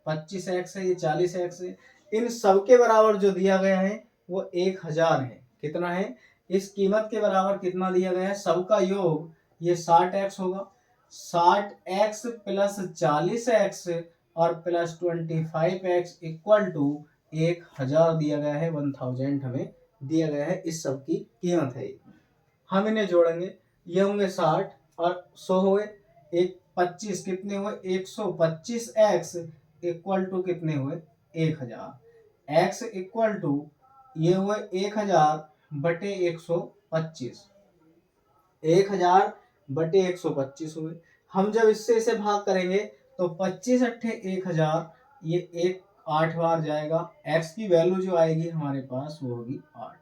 Speaker 1: 25x है, ये 40x है। इन सब के बराबर जो दिया गया है वो 1000 है। कितना है, इस कीमत के बराबर कितना दिया गया है, सबका योग ये 60x होगा, 60x प्लस 40x और प्लस 25x इक्वल टू 1000 दिया गया है, 1000 हमें दिया गया है, इस सब की कीमत है। हम इन्हें जोड़ेंगे, ये होंगे 60 और 100 हुए, एक 25 कितने हुए, 125x इक्वल टू कितने हुए, 1000, x इक्वल टू ये हुए 1000 बटे 125, 1000 बटे 125 हुए। हम जब इससे इसे भाग करेंगे तो 25 अट्ठे 1000, ये एक 8 बार जाएगा, x की वैल्यू जो आएगी हमारे पास वो होगी 8।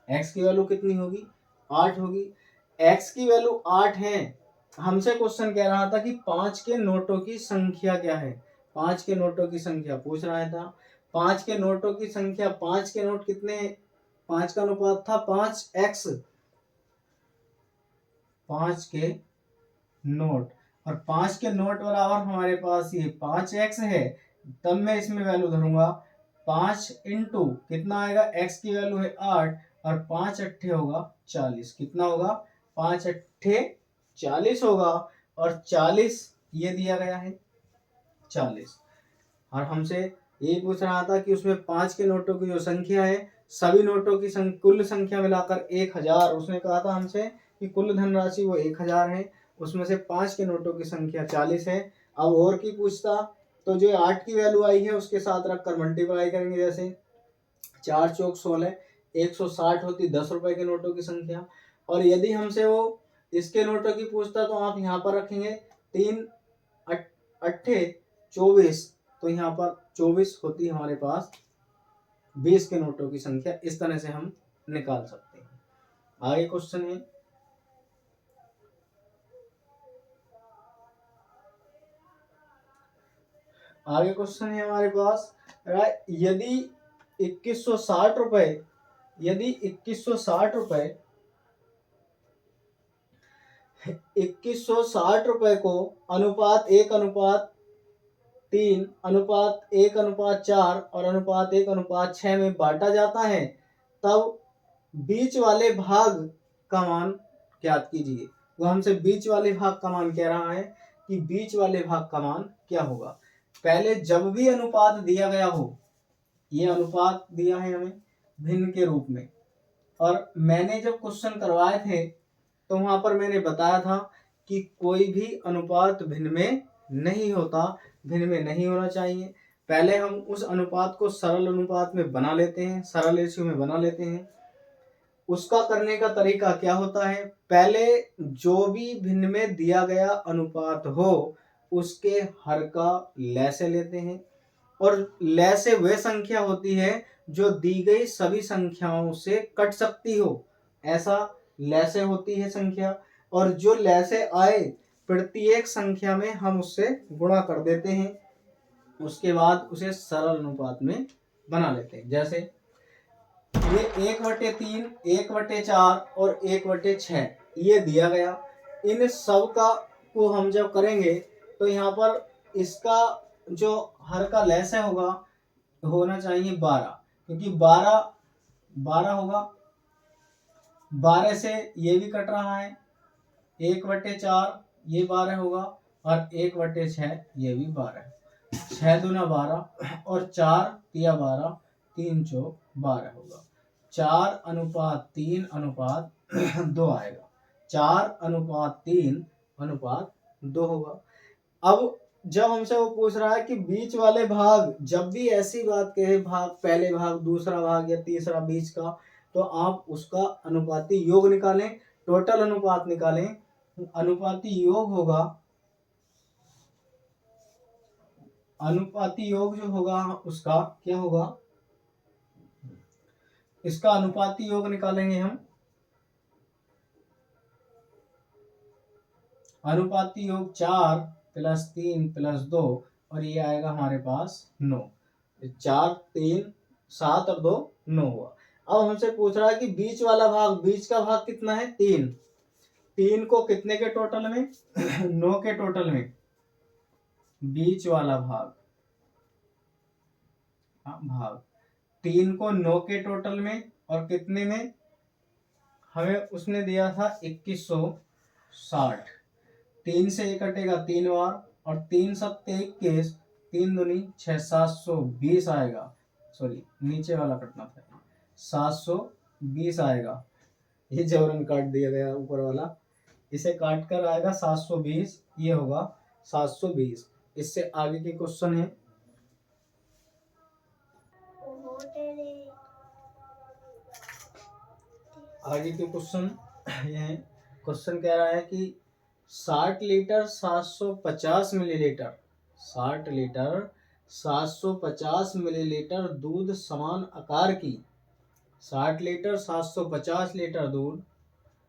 Speaker 1: x की वैल्यू कितनी होगी, 8 होगी। x की वैल्यू 8 है। हमसे क्वेश्चन कह रहा था कि 5 के नोटों की संख्या क्या है, 5 के नोटों की संख्या पूछ रहा था। 5 के नोटों की संख्या, 5 के नोट कितने, 5 का अनुपात था 5x, 5 के नोट, और 5 के नोट बराबर हमारे पास ये 5x है, तब मैं इसमें वैल्यू धरूंगा 5 इंटू कितना आएगा, x की वैल्यू है 8 और 5 अट्ठे होगा 40, कितना होगा, 5 अट्ठे 40 होगा, और 40 ये दिया गया है 40। और हमसे ये पूछ रहा था कि उसमें 5 के नोटों की जो संख्या है, सभी नोटों की कुल संख्या मिलाकर 1000, उसने कहा था हमसे कि कुल धनराशि वो 1000 है, उसमें से 5 के नोटों की संख्या 40 है। अब और की पूछता तो जो 8 की वैल्यू आई है उसके साथ रखकर मल्टीप्लाई करेंगे, जैसे 4 चौक 16, 160 होती 10 रुपए के नोटों की संख्या। और यदि हमसे वो इसके नोटों की पूछता तो आप यहाँ पर रखेंगे 3 अट्ठे 24, तो यहाँ पर 24 होती है हमारे पास 20 के नोटों की संख्या। इस तरह से हम निकाल सकते हैं। आगे क्वेश्चन है, आगे क्वेश्चन है हमारे पास, यदि 2160 रुपए, यदि 2160 रुपए 2160 रुपए को अनुपात 1:3, अनुपात 1:4 और अनुपात 1:6 में बांटा जाता है, तब बीच वाले भाग का मान ज्ञात कीजिए। वो हमसे बीच वाले भाग का मान कह रहा है कि बीच वाले भाग का मान क्या होगा। पहले जब भी अनुपात दिया गया हो, ये अनुपात दिया है हमें भिन्न के रूप में, और मैंने जब क्वेश्चन करवाए थे तो वहां पर मैंने बताया था कि कोई भी अनुपात भिन्न में नहीं होता, भिन्न में नहीं होना चाहिए। पहले हम उस अनुपात को सरल अनुपात में बना लेते हैं, सरल रेशियो में बना लेते हैं। उसका करने का तरीका क्या होता है, पहले जो भी भिन्न में दिया गया अनुपात हो उसके हर का लैसे लेते हैं, और लैसे वह संख्या होती है जो दी गई सभी संख्याओं से कट सकती हो, ऐसा लैसे होती है संख्या। और जो लैसे आए प्रत्येक संख्या में हम उससे गुणा कर देते हैं, उसके बाद उसे सरल अनुपात में बना लेते हैं। जैसे ये 1/3, 1/4 और 1/6 ये दिया गया, इन सब का को हम जब करेंगे तो यहाँ पर इसका जो हर का लैसे होगा होना चाहिए 12, क्योंकि 12 होगा, 12 से ये भी कट रहा है, 1/4 ये 12 होगा, और 1/6 ये भी 12, 6 दूना 12 और 4 तिया 12, 3 चौक 12 होगा, 4:3:2 आएगा, 4:3:2 होगा। अब जब हमसे वो पूछ रहा है कि बीच वाले भाग, जब भी ऐसी बात कहे भाग, पहले भाग, दूसरा भाग या तीसरा बीच का, तो आप उसका अनुपाती योग निकालें, टोटल अनुपात निकालें। अनुपाती योग होगा, अनुपाती योग जो होगा उसका क्या होगा, इसका अनुपाती योग निकालेंगे हम, अनुपाती योग 4 + 3 + 2, और ये आएगा हमारे पास 9, 4 3 7 और 2 9 हुआ। अब हमसे पूछ रहा है कि बीच वाला भाग, बीच का भाग कितना है, 3, 3 को कितने के टोटल में 9 के टोटल में, बीच वाला भाग, भाग 3 को 9 के टोटल में और कितने में हमें उसने दिया था 2160। 3 से ये कटेगा 3 बार, और 3 सत्ते 21, 3 दूनी 6, 720 आएगा। सॉरी, नीचे वाला कटना था, 720 आएगा। ये जबरन काट दिया गया ऊपर वाला, इसे काट कर आएगा 720, ये होगा 720। इससे आगे के क्वेश्चन है। आगे के क्वेश्चन ये है। क्वेश्चन कह रहा है कि 60 लीटर 750 मिलीलीटर, 60 लीटर 750 मिलीलीटर दूध समान आकार की, 60 लीटर 750 लीटर दूध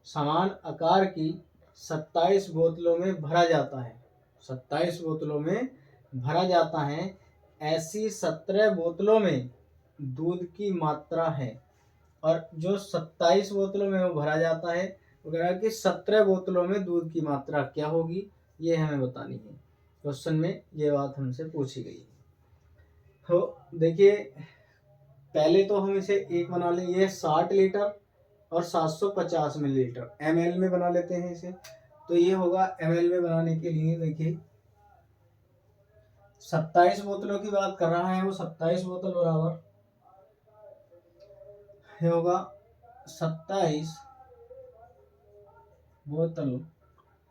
Speaker 1: समान आकार की 27 बोतलों में भरा जाता है। 27 बोतलों में भरा जाता है। ऐसी 17 बोतलों में दूध की मात्रा है। और जो 27 बोतलों में वो भरा जाता है, वो कह रहा है कि 17 बोतलों में दूध की मात्रा क्या होगी, ये हमें बतानी है। क्वेश्चन में ये बात हमसे पूछी गई है। तो देखिए, पहले तो हम इसे एक बना लें, ये 60 लीटर और 750 मिलीलीटर, ml में बना लेते हैं इसे। तो ये होगा ml में बनाने के लिए, देखिए 27 बोतलों की बात कर रहा है वो, 27 बोतल बराबर ये होगा 27 बोतल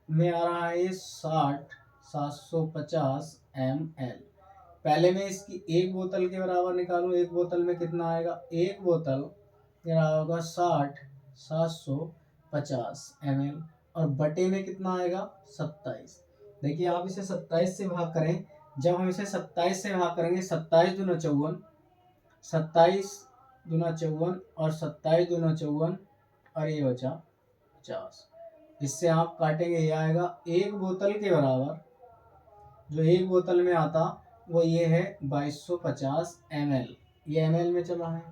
Speaker 1: में आ रहा है 60 750 ml। पहले मैं इसकी एक बोतल के बराबर निकालूं, एक बोतल में कितना आएगा, एक बोतल ये रहा होगा 60 750 ml, और बटे में कितना आएगा 27। देखिए आप इसे 27 से भाग करें, जब हम इसे 27 से भाग करेंगे, 27 दूना 54, 27 दूना 54 और 27 दूना 54, और ये बचा 50। इससे आप काटेंगे, ये आएगा एक बोतल के बराबर, जो एक बोतल में आता वो ये है 2250 ml, ये ml में चला है।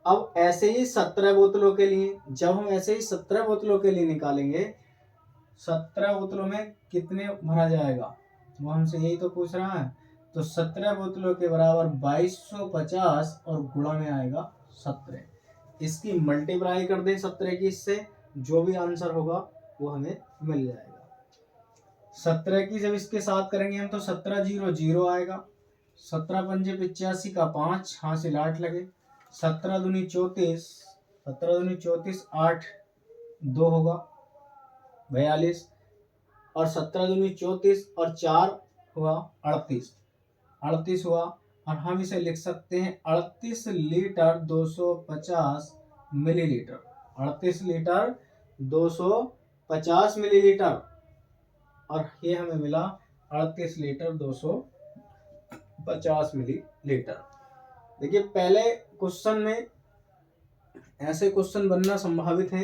Speaker 1: अब ऐसे ही 17 बोतलों के लिए, जब हम ऐसे ही 17 बोतलों के लिए निकालेंगे, 17 बोतलों में कितने भरा जाएगा, वो हमसे यही तो पूछ रहा है। तो 17 बोतलों के बराबर 2250 और गुणा में आएगा 17। इसकी मल्टीप्लाई कर दें 17 की इससे, जो भी आंसर होगा वो हमें मिल जाएगा। 17 की जब इसके साथ करेंगे हम, तो 17 0 0 आएगा। 17 पंजे 85 का 5, हाँ से लाट लगे। 17 दूनी 34, 17 दूनी 34, 8 2 होगा 42, और 17 दूनी 34 और 4 हुआ 38, 38 हुआ। और हम इसे लिख सकते हैं 38 लीटर 250 मिलीलीटर, 38 लीटर 250 मिलीलीटर, और ये हमें मिला 38 लीटर 250 मिलीलीटर। देखिए पहले क्वेश्चन में ऐसे क्वेश्चन बनना संभावित है।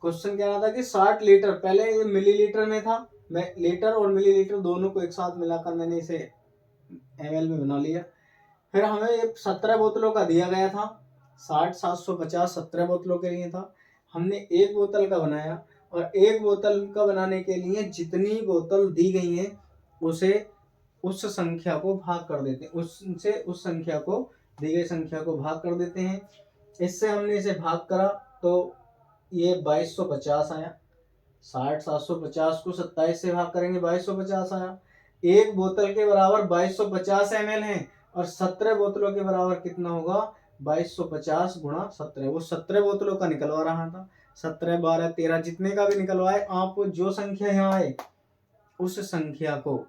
Speaker 1: क्वेश्चन कह रहा था कि 60 लीटर, पहले ये मिलीलीटर में था, मैं लीटर और मिलीलीटर दोनों को एक साथ मिलाकर मैंने इसे ml में बना लिया। फिर हमें ये 17 बोतलों का दिया गया था, 60 750 17 बोतलों के लिए था। हमने एक बोतल का बनाया, और एक बोतल का बनाने के लिए जितनी बोतल दी गई है उसे उस संख्या को भाग कर देते हैं, उससे उस संख्या को, दी गई संख्या को भाग कर देते हैं। इससे हमने इसे भाग करा तो ये 2250 आया। 60 750 को 27 से भाग करेंगे 2250 आया। एक बोतल के बराबर 2250 ml है, और 17 बोतलों के बराबर कितना होगा, 2250 गुणा 17, वो 17 बोतलों का निकलवा रहा था। 17 12 13 जितने का भी निकलवाए, आप जो संख्या यहाँ आए उस संख्या को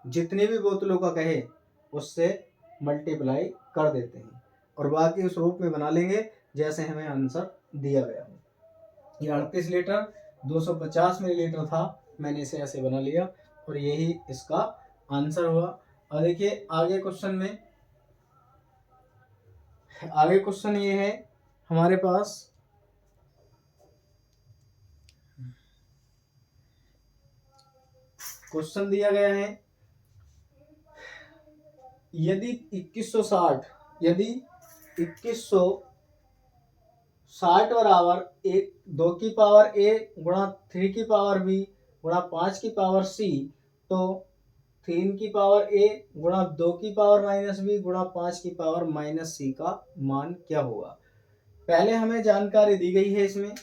Speaker 1: जितनी भी बोतलों का कहे उससे मल्टीप्लाई कर देते हैं, और बाकी उस रूप में बना लेंगे जैसे हमें आंसर दिया गया हो। ये 38 लीटर 250 मिलीलीटर था, मैंने इसे ऐसे बना लिया, और यही इसका आंसर हुआ। और देखिए आगे क्वेश्चन में, आगे क्वेश्चन ये है हमारे पास, क्वेश्चन दिया गया है, यदि 2160, यदि 2160 बराबर 2 की पावर a गुणा 3 की पावर b गुणा 5 की पावर c, तो 3 की पावर a गुणा 2 की पावर माइनस b गुणा 5 की पावर माइनस c का मान क्या होगा। पहले हमें जानकारी दी गई है इसमें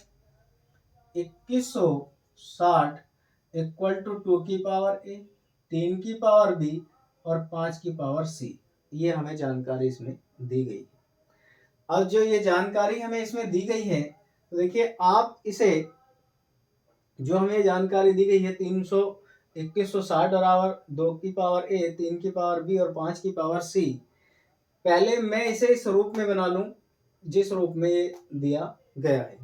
Speaker 1: 2160 इक्वल टू 2 की पावर ए, 3 की पावर बी और 5 की पावर सी, ये हमें जानकारी इसमें दी गई है। अब जो ये जानकारी हमें इसमें दी गई है, तो देखिए आप इसे, जो हमें जानकारी दी गई है 2160 बराबर 2 की पावर ए, 3 की पावर बी और 5 की पावर सी, पहले मैं इसे इस रूप में बना लूं जिस रूप में ये दिया गया है।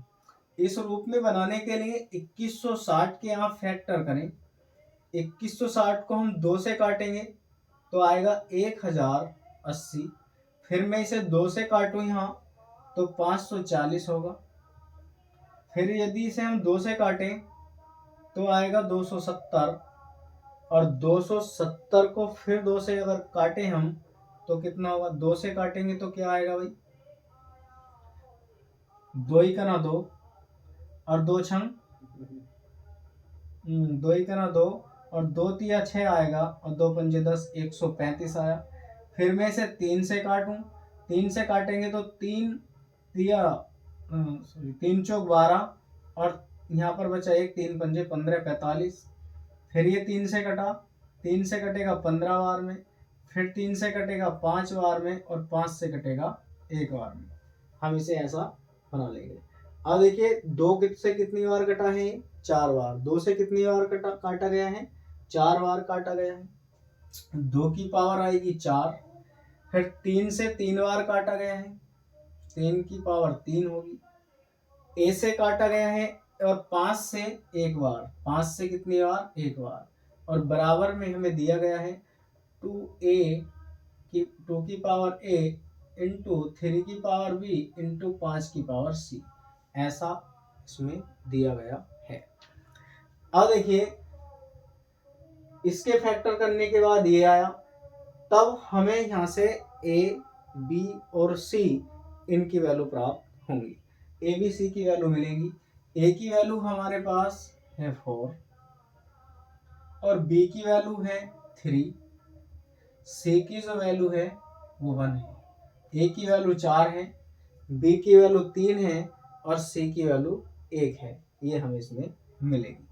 Speaker 1: इस रूप में बनाने के लिए 2160 के आप फैक्टर करें। 2160 को हम 2 से काटेंगे तो आएगा 1080, फिर मैं इसे 2 से काटूं यहाँ तो 540 होगा, फिर यदि इसे हम 2 से काटें तो आएगा 270, और 270 को फिर 2 से अगर काटें हम तो कितना होगा, 2 से काटेंगे तो क्या आएगा भाई, 2 ही का ना 2 और 2 छंग 2 ही का ना 2 और 2 तिया 6 आएगा और 2 पंजे 10, 135 आया। फिर मैं इसे 3 से काटूं, 3 से काटेंगे तो 3 तिया 3 चौक 12 और यहाँ पर बचा 1, 3 पंजे 15, 45। फिर ये 3 से कटा, 3 से कटेगा 15 बार में, फिर 3 से कटेगा 5 बार में और 5 से कटेगा 1 बार में। हम इसे ऐसा बना लेंगे। अब देखिए 2 से कितनी बार कटा है, 4 बार। 2 से कितनी बार काटा गया है, 4 बार काटा गया है। 2 की पावर आएगी 4, फिर 3 से 3 बार काटा गया है, 3 की पावर 3 होगी। ए से काटा गया है और 5 से 1 बार, 5 से कितनी बार, 1 बार, और बराबर में हमें दिया गया है 2 की पावर ए इंटू 3 की पावर बी इंटू 5 की पावर सी, ऐसा इसमें दिया गया है। अब देखिए इसके फैक्टर करने के बाद ये आया, तब हमें यहाँ से ए बी और सी इनकी वैल्यू प्राप्त होंगी। ए बी सी की वैल्यू मिलेगी। ए की वैल्यू हमारे पास है 4 और बी की वैल्यू है 3, सी की जो वैल्यू है वो 1 है। ए की वैल्यू 4 है, बी की वैल्यू 3 है और सी की वैल्यू 1 है, ये हमें इसमें मिलेगी।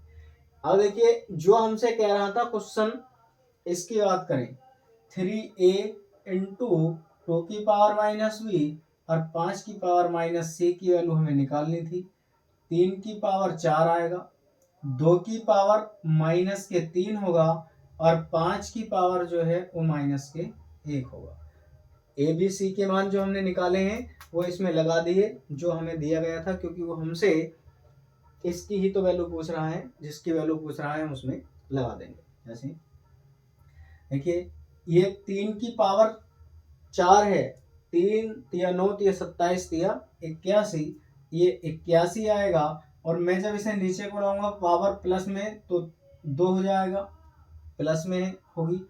Speaker 1: अब देखिए जो हमसे कह रहा था क्वेश्चन, इसकी बात करें 3a इंटू 2 की पावर माइनस बी और 5 की पावर माइनस सी की वैल्यू हमें निकालनी थी। 3 की पावर 4 आएगा, 2 की पावर माइनस के 3 होगा और 5 की पावर जो है वो माइनस के 1 होगा। ए बी सी के मान जो हमने निकाले हैं वो इसमें लगा दिए जो हमें दिया गया था, क्योंकि वो हमसे इसकी ही तो वैल्यू पूछ रहा है, जिसकी वैल्यू पूछ रहा है हम उसमें लगा देंगे। जैसे देखिए ये 3 की पावर 4 है, 3 तिया 9 तिया 27 तिया 81, ये 81 आएगा, और मैं जब इसे नीचे को लाऊंगा पावर प्लस में तो 2 हो जाएगा, प्लस में होगी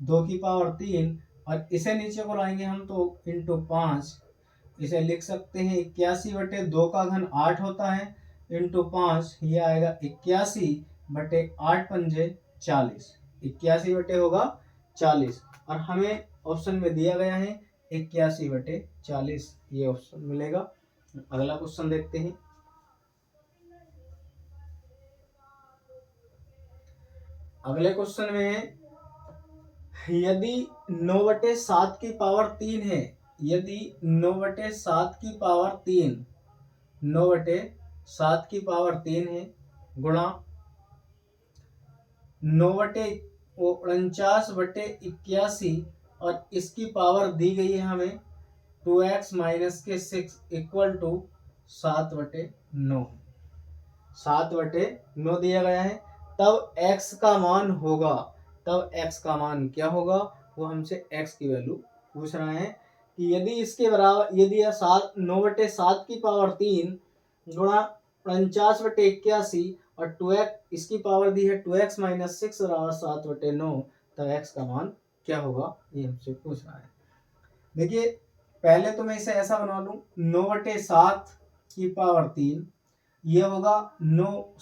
Speaker 1: 2 की पावर 3, और इसे नीचे को लाएंगे हम तो इंटू 5, इसे लिख सकते हैं 81 बटे 2 का घन 8 होता है इंटू 5, ये आएगा 81 बटे 8 पंजे 40, 81 बटे होगा 40, और हमें ऑप्शन में दिया गया है 81 बटे 40, ये ऑप्शन मिलेगा। अगला क्वेश्चन देखते हैं। अगले क्वेश्चन में यदि 9/7 की पावर 3 है, यदि 9/7 की पावर 3, 9/7 की पावर 3 है गुणा 9/49/81 और इसकी पावर दी गई है हमें 2x माइनस के 6 इक्वल टू 7/9, 7/9 दिया गया है। तब x का मान होगा, तब x का मान क्या होगा, वो हमसे x की वैल्यू पूछ रहा है कि यदि इसके बराबर, यदि 9/7 की पावर 3 गुणा 49/81 और 2x इसकी पावर दी है 2x माइनस 6 बराबर 7/9, तब x का मान क्या होगा, ये हमसे पूछ रहा है। देखिए पहले तो मैं इसे ऐसा बना लूं, 9/7 की पावर 3, ये होगा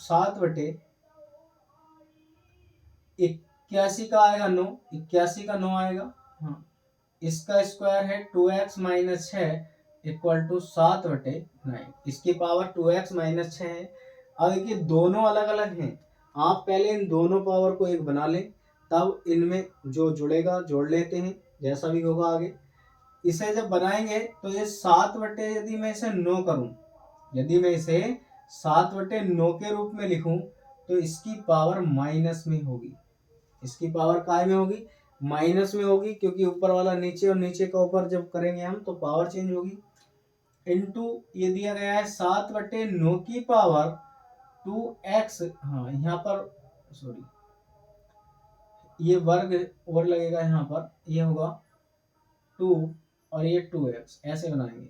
Speaker 1: 7/81 का आएगा 9, 81 का 9 आएगा, हाँ, इसका स्क्वायर है 2x माइनस 6 इक्वल टू 7/9। इसकी पावर 2x माइनस 6 है। अब देखिए दोनों अलग अलग हैं, आप पहले इन दोनों पावर को एक बना लें, तब इनमें जो जुड़ेगा जोड़ लेते हैं, जैसा भी होगा आगे। इसे जब बनाएंगे तो ये 7/, यदि मैं इसे 9 करूं, यदि मैं इसे 7/9 के रूप में लिखूं तो इसकी पावर माइनस में होगी। इसकी पावर काय में होगी? माइनस में होगी, क्योंकि ऊपर वाला नीचे और नीचे का ऊपर जब करेंगे हम तो पावर चेंज होगी। इनटू ये दिया गया है 7/9 की पावर 2x। हाँ यहाँ पर सॉरी, ये वर्ग और लगेगा, यहाँ पर ये होगा 2 और ये 2x, ऐसे बनाएंगे।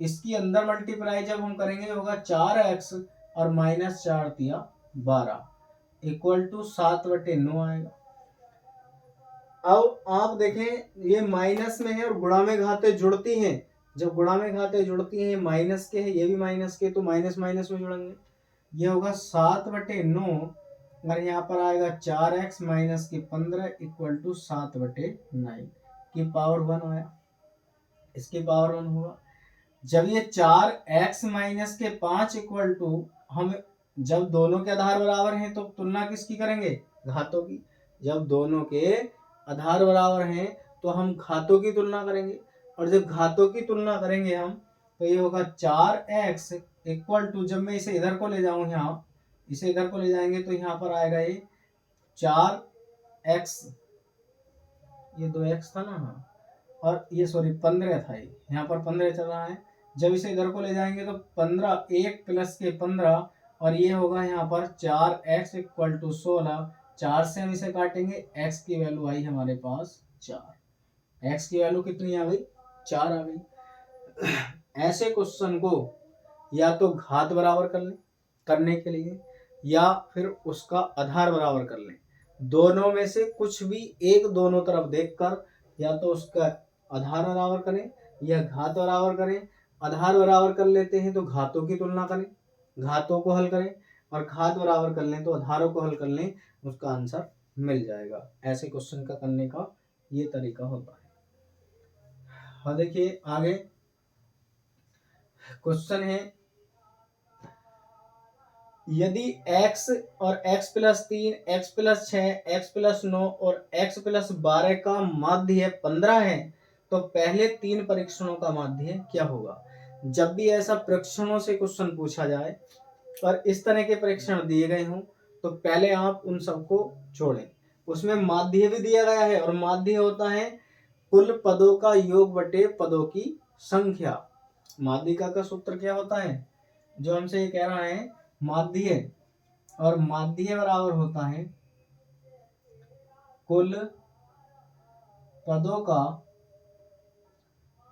Speaker 1: इसकी अंदर मल्टीप्लाई जब हम करेंगे होगा 4x और माइनस 4 दिया 12 इक्वल टू 7/9 आएगा। अब आप देखें ये माइनस में है और गुणा में घाते जुड़ती हैं। जब गुणा में घाते जुड़ती हैं, माइनस के है, ये भी माइनस के, तो माइनस माइनस में जुड़ेंगे। ये होगा 7/9 और यहाँ पर आएगा 4x माइनस के 15 इक्वल टू 7/9 की पावर 1 आया। इसकी पावर 1 होगा। जब ये 4x माइनस के 5 इक्वल टू, हम जब दोनों के आधार बराबर हैं तो तुलना किसकी करेंगे? घातों की। जब दोनों के आधार बराबर हैं तो हम घातों की तुलना करेंगे, और जब घातों की तुलना करेंगे हम तो ये होगा 4x इक्वल टू, जब मैं इसे इधर को ले जाऊं, यहाँ इसे इधर को ले जाएंगे तो यहाँ पर आएगा ये 4x, ये 2x था ना, हाँ, और ये सॉरी 15 था, ये यहाँ पर 15 चल रहा है। जब इसे इधर को ले जाएंगे तो 15, 1 प्लस के 15, और ये होगा यहाँ पर 4x इक्वल टू 16। 4 से हम इसे काटेंगे, x की वैल्यू आई हमारे पास 4। x की वैल्यू कितनी आ गई? 4 आ गई। ऐसे क्वेश्चन को या तो घात बराबर कर लें करने के लिए, या फिर उसका आधार बराबर कर लें। दोनों में से कुछ भी एक दोनों तरफ देखकर या तो उसका आधार बराबर करें या घात बराबर करें। आधार बराबर कर लेते हैं तो घातों की तुलना करें, घातों को हल करें, और घात बराबर कर लें तो आधारों को हल कर लें, उसका आंसर मिल जाएगा। ऐसे क्वेश्चन का करने का ये तरीका होता है। हाँ देखिए आगे क्वेश्चन है, यदि x और x plus 3, x plus 6, x plus 9 और x प्लस 12 का माध्य 15 है तो पहले 3 परीक्षणों का माध्य क्या होगा? जब भी ऐसा परीक्षणों से क्वेश्चन पूछा जाए और इस तरह के परीक्षण दिए गए हों तो पहले आप उन सबको जोड़ें। उसमें माध्य भी दिया गया है, और माध्य होता है कुल पदों का योग बटे पदों की संख्या। माध्यिका का सूत्र क्या होता है? जो हमसे ये कह रहा है माध्य, और माध्य बराबर होता है कुल पदों का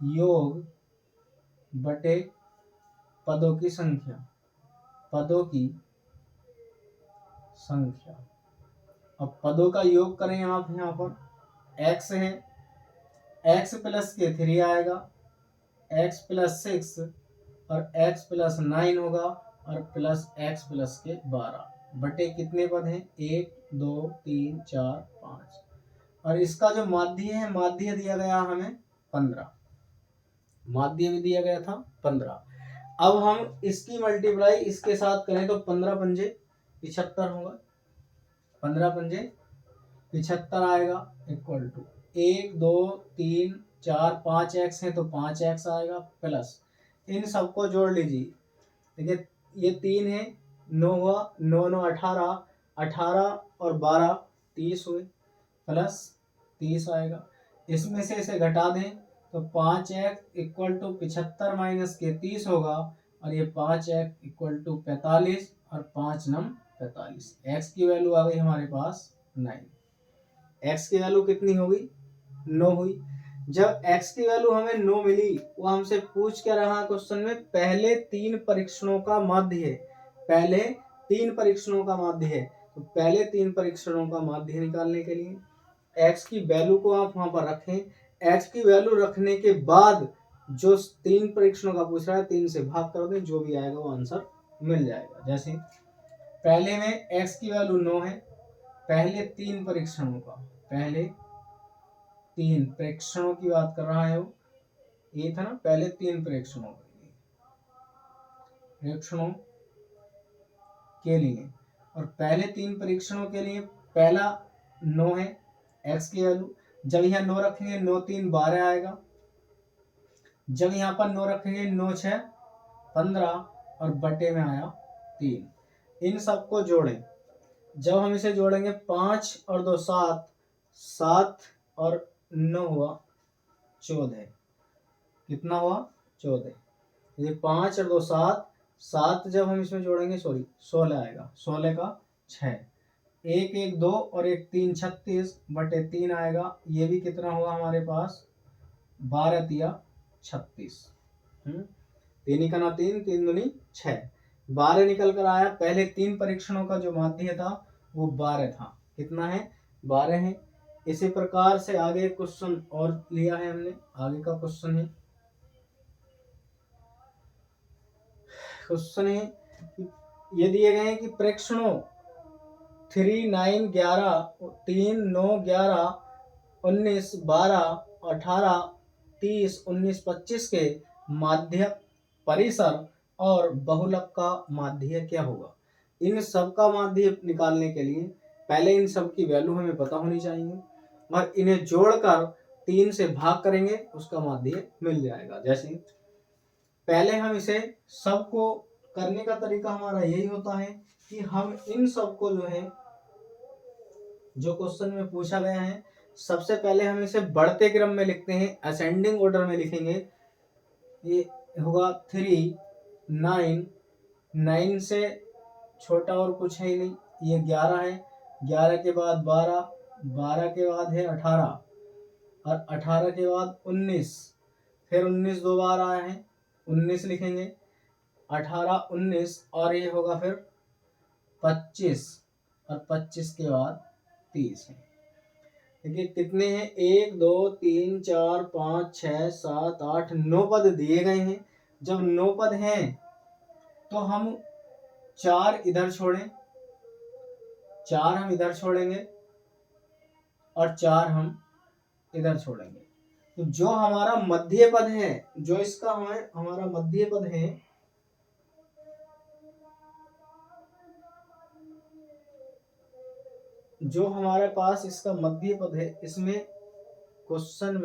Speaker 1: योग बटे पदों की संख्या। पदों की संख्या। अब पदों का योग करें आप, यहाँ पर x है, x प्लस के 3 आएगा, x प्लस 6 और x प्लस 9 होगा, और प्लस x प्लस के 12 बटे कितने पद हैं? 1 2 3 4 5, और इसका जो माध्य है, माध्य दिया गया हमें 15, माध्य भी दिया गया था 15। अब हम इसकी मल्टीप्लाई इसके साथ करें तो 15 पंजे 75 होगा, 15 पंजे 75 आएगा इक्वल टू 1 2 3 4 5 x है तो 5 x आएगा, प्लस इन सबको जोड़ लीजिए। देखिए ये 3 है, 9 हुआ, 9 9 18, 18 और 12 30 हुए, प्लस 30 आएगा। इसमें से इसे घटा दें तो 5x इक्वल टू 75 माइनस के 30 होगा, और ये 5x इक्वल टू 45, और 5 9 45। x की वैल्यू आ गई हमारे पास 9। x की वैल्यू कितनी होगी? 9 हुई। जब x की वैल्यू हमें 9 मिली, वो हमसे पूछ क्या रहा क्वेश्चन में? पहले 3 परीक्षणों का माध्य है। पहले 3 परीक्षणों का माध्य है, तो पहले 3 परीक्षणों का माध्य निकालने के लिए x की वैल्यू को आप वहां पर रखें। x की वैल्यू रखने के बाद जो 3 परीक्षणों का पूछ रहा है 3 से भाग कर दें, जो भी आएगा वो आंसर मिल जाएगा। जैसे पहले में x की वैल्यू 9 है, पहले 3 परीक्षणों का, पहले 3 परीक्षणों की बात कर रहा है वो, ये था ना पहले 3 परीक्षणों के लिए, और पहले 3 परीक्षणों के लिए पहला 9 है x की वैल्यू। जब यहाँ 9 रखेंगे 9 3 12 आएगा। जब यहाँ पर 9 रखेंगे 9 6 15 और बटे में आया 3। इन सबको जोड़ें। जब हम इसे जोड़ेंगे 5 और 2 7, 7 और 9 हुआ 14। कितना हुआ? 14। ये 5 और 2 7, 7 जब हम इसमें जोड़ेंगे 16 आएगा। 16 का 6, 1 1 2 और 1 3 36 बटे 3 आएगा। ये भी कितना हुआ हमारे पास? 12 तिया 36। 3 का 9 3, 3 दूनी 6, 12 निकल कर आया। पहले 3 परीक्षणों का जो माध्य था वो 12 था। कितना है? 12 है। इसी प्रकार से आगे क्वेश्चन और लिया है हमने। आगे का क्वेश्चन है ये दिए गए हैं कि प्रेक्षणों 3 9 11 3 9 11 19 12 18 30 19 25 के माध्य परिसर और बहुलक का माध्य क्या होगा? इन सब का माध्य निकालने के लिए पहले इन सब की वैल्यू हमें पता होनी चाहिए और इन्हें जोड़कर 3 से भाग करेंगे, उसका माध्य मिल जाएगा। जैसे पहले हम इसे सबको करने का तरीका हमारा यही होता है कि हम इन सबको जो है, जो क्वेश्चन में पूछा गया है, सबसे पहले हम इसे बढ़ते क्रम में लिखते हैं, असेंडिंग ऑर्डर में लिखेंगे। ये होगा 3 9, 9 से छोटा और कुछ है ही नहीं, ये 11 है, 11 के बाद 12, 12 के बाद है 18 और 18 के बाद 19, फिर 19 दो बार आया है, 19 लिखेंगे, 18 19 और ये होगा फिर 25 और 25 के बाद 30 है। देखिए कितने हैं? 1 2 3 4 5 6 7 8 9 पद दिए गए हैं। जब 9 पद हैं तो हम 4 इधर छोड़ें, 4 हम इधर छोड़ेंगे और 4 हम इधर छोड़ेंगे। तो जो हमारा मध्य पद है, जो इसका हमारा मध्य पद है, जो हमारे पास इसका मध्य पद है, इसमें क्वेश्चन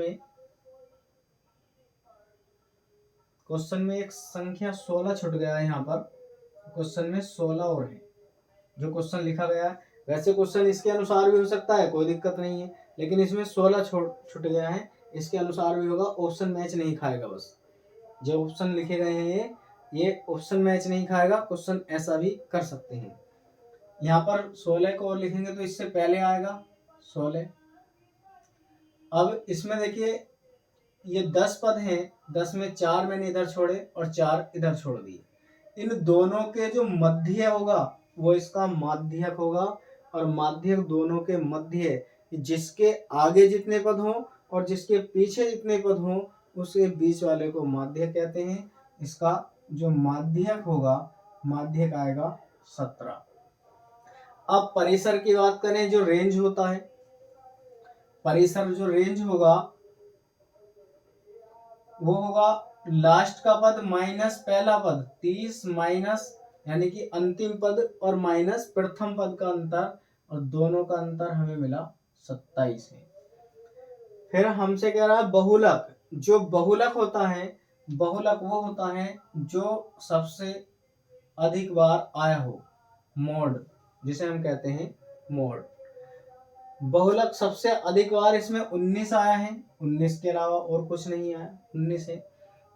Speaker 1: में एक संख्या 16 छूट गया है। यहाँ पर क्वेश्चन में 16 और है जो क्वेश्चन लिखा गया है। वैसे क्वेश्चन इसके अनुसार भी हो सकता है, कोई दिक्कत नहीं है, लेकिन इसमें 16 छूट गया है, इसके अनुसार भी होगा। ऑप्शन मैच नहीं खाएगा। बस जो ऑप्शन लिखे गए हैं ये ऑप्शन मैच नहीं खाएगा। क्वेश्चन ऐसा भी कर सकते हैं। यहाँ पर 16 को और लिखेंगे तो इससे पहले आएगा 16। अब इसमें देखिए ये 10 पद हैं, 10 में 4 मैंने इधर छोड़े और 4 इधर छोड़ दिए। इन दोनों के जो मध्य होगा वो इसका माध्यक होगा, और माध्यक दोनों के मध्य, जिसके आगे जितने पद हों और जिसके पीछे जितने पद हों उसके बीच वाले को माध्यक कहते हैं। इसका जो माध्यक होगा, माध्यक आएगा 17। अब परिसर की बात करें, जो रेंज होता है, परिसर जो रेंज होगा वो होगा लास्ट का पद माइनस पहला पद, 30 माइनस यानी कि अंतिम पद और माइनस प्रथम पद का अंतर, और दोनों का अंतर हमें मिला 27 है। फिर हमसे कह रहा है बहुलक। जो बहुलक होता है, बहुलक वो होता है जो सबसे अधिक बार आया हो, मोड जिसे हम कहते हैं मोड। बहुलक सबसे अधिक बार इसमें 19 आया है, 19 के अलावा और कुछ नहीं आया, 19 है।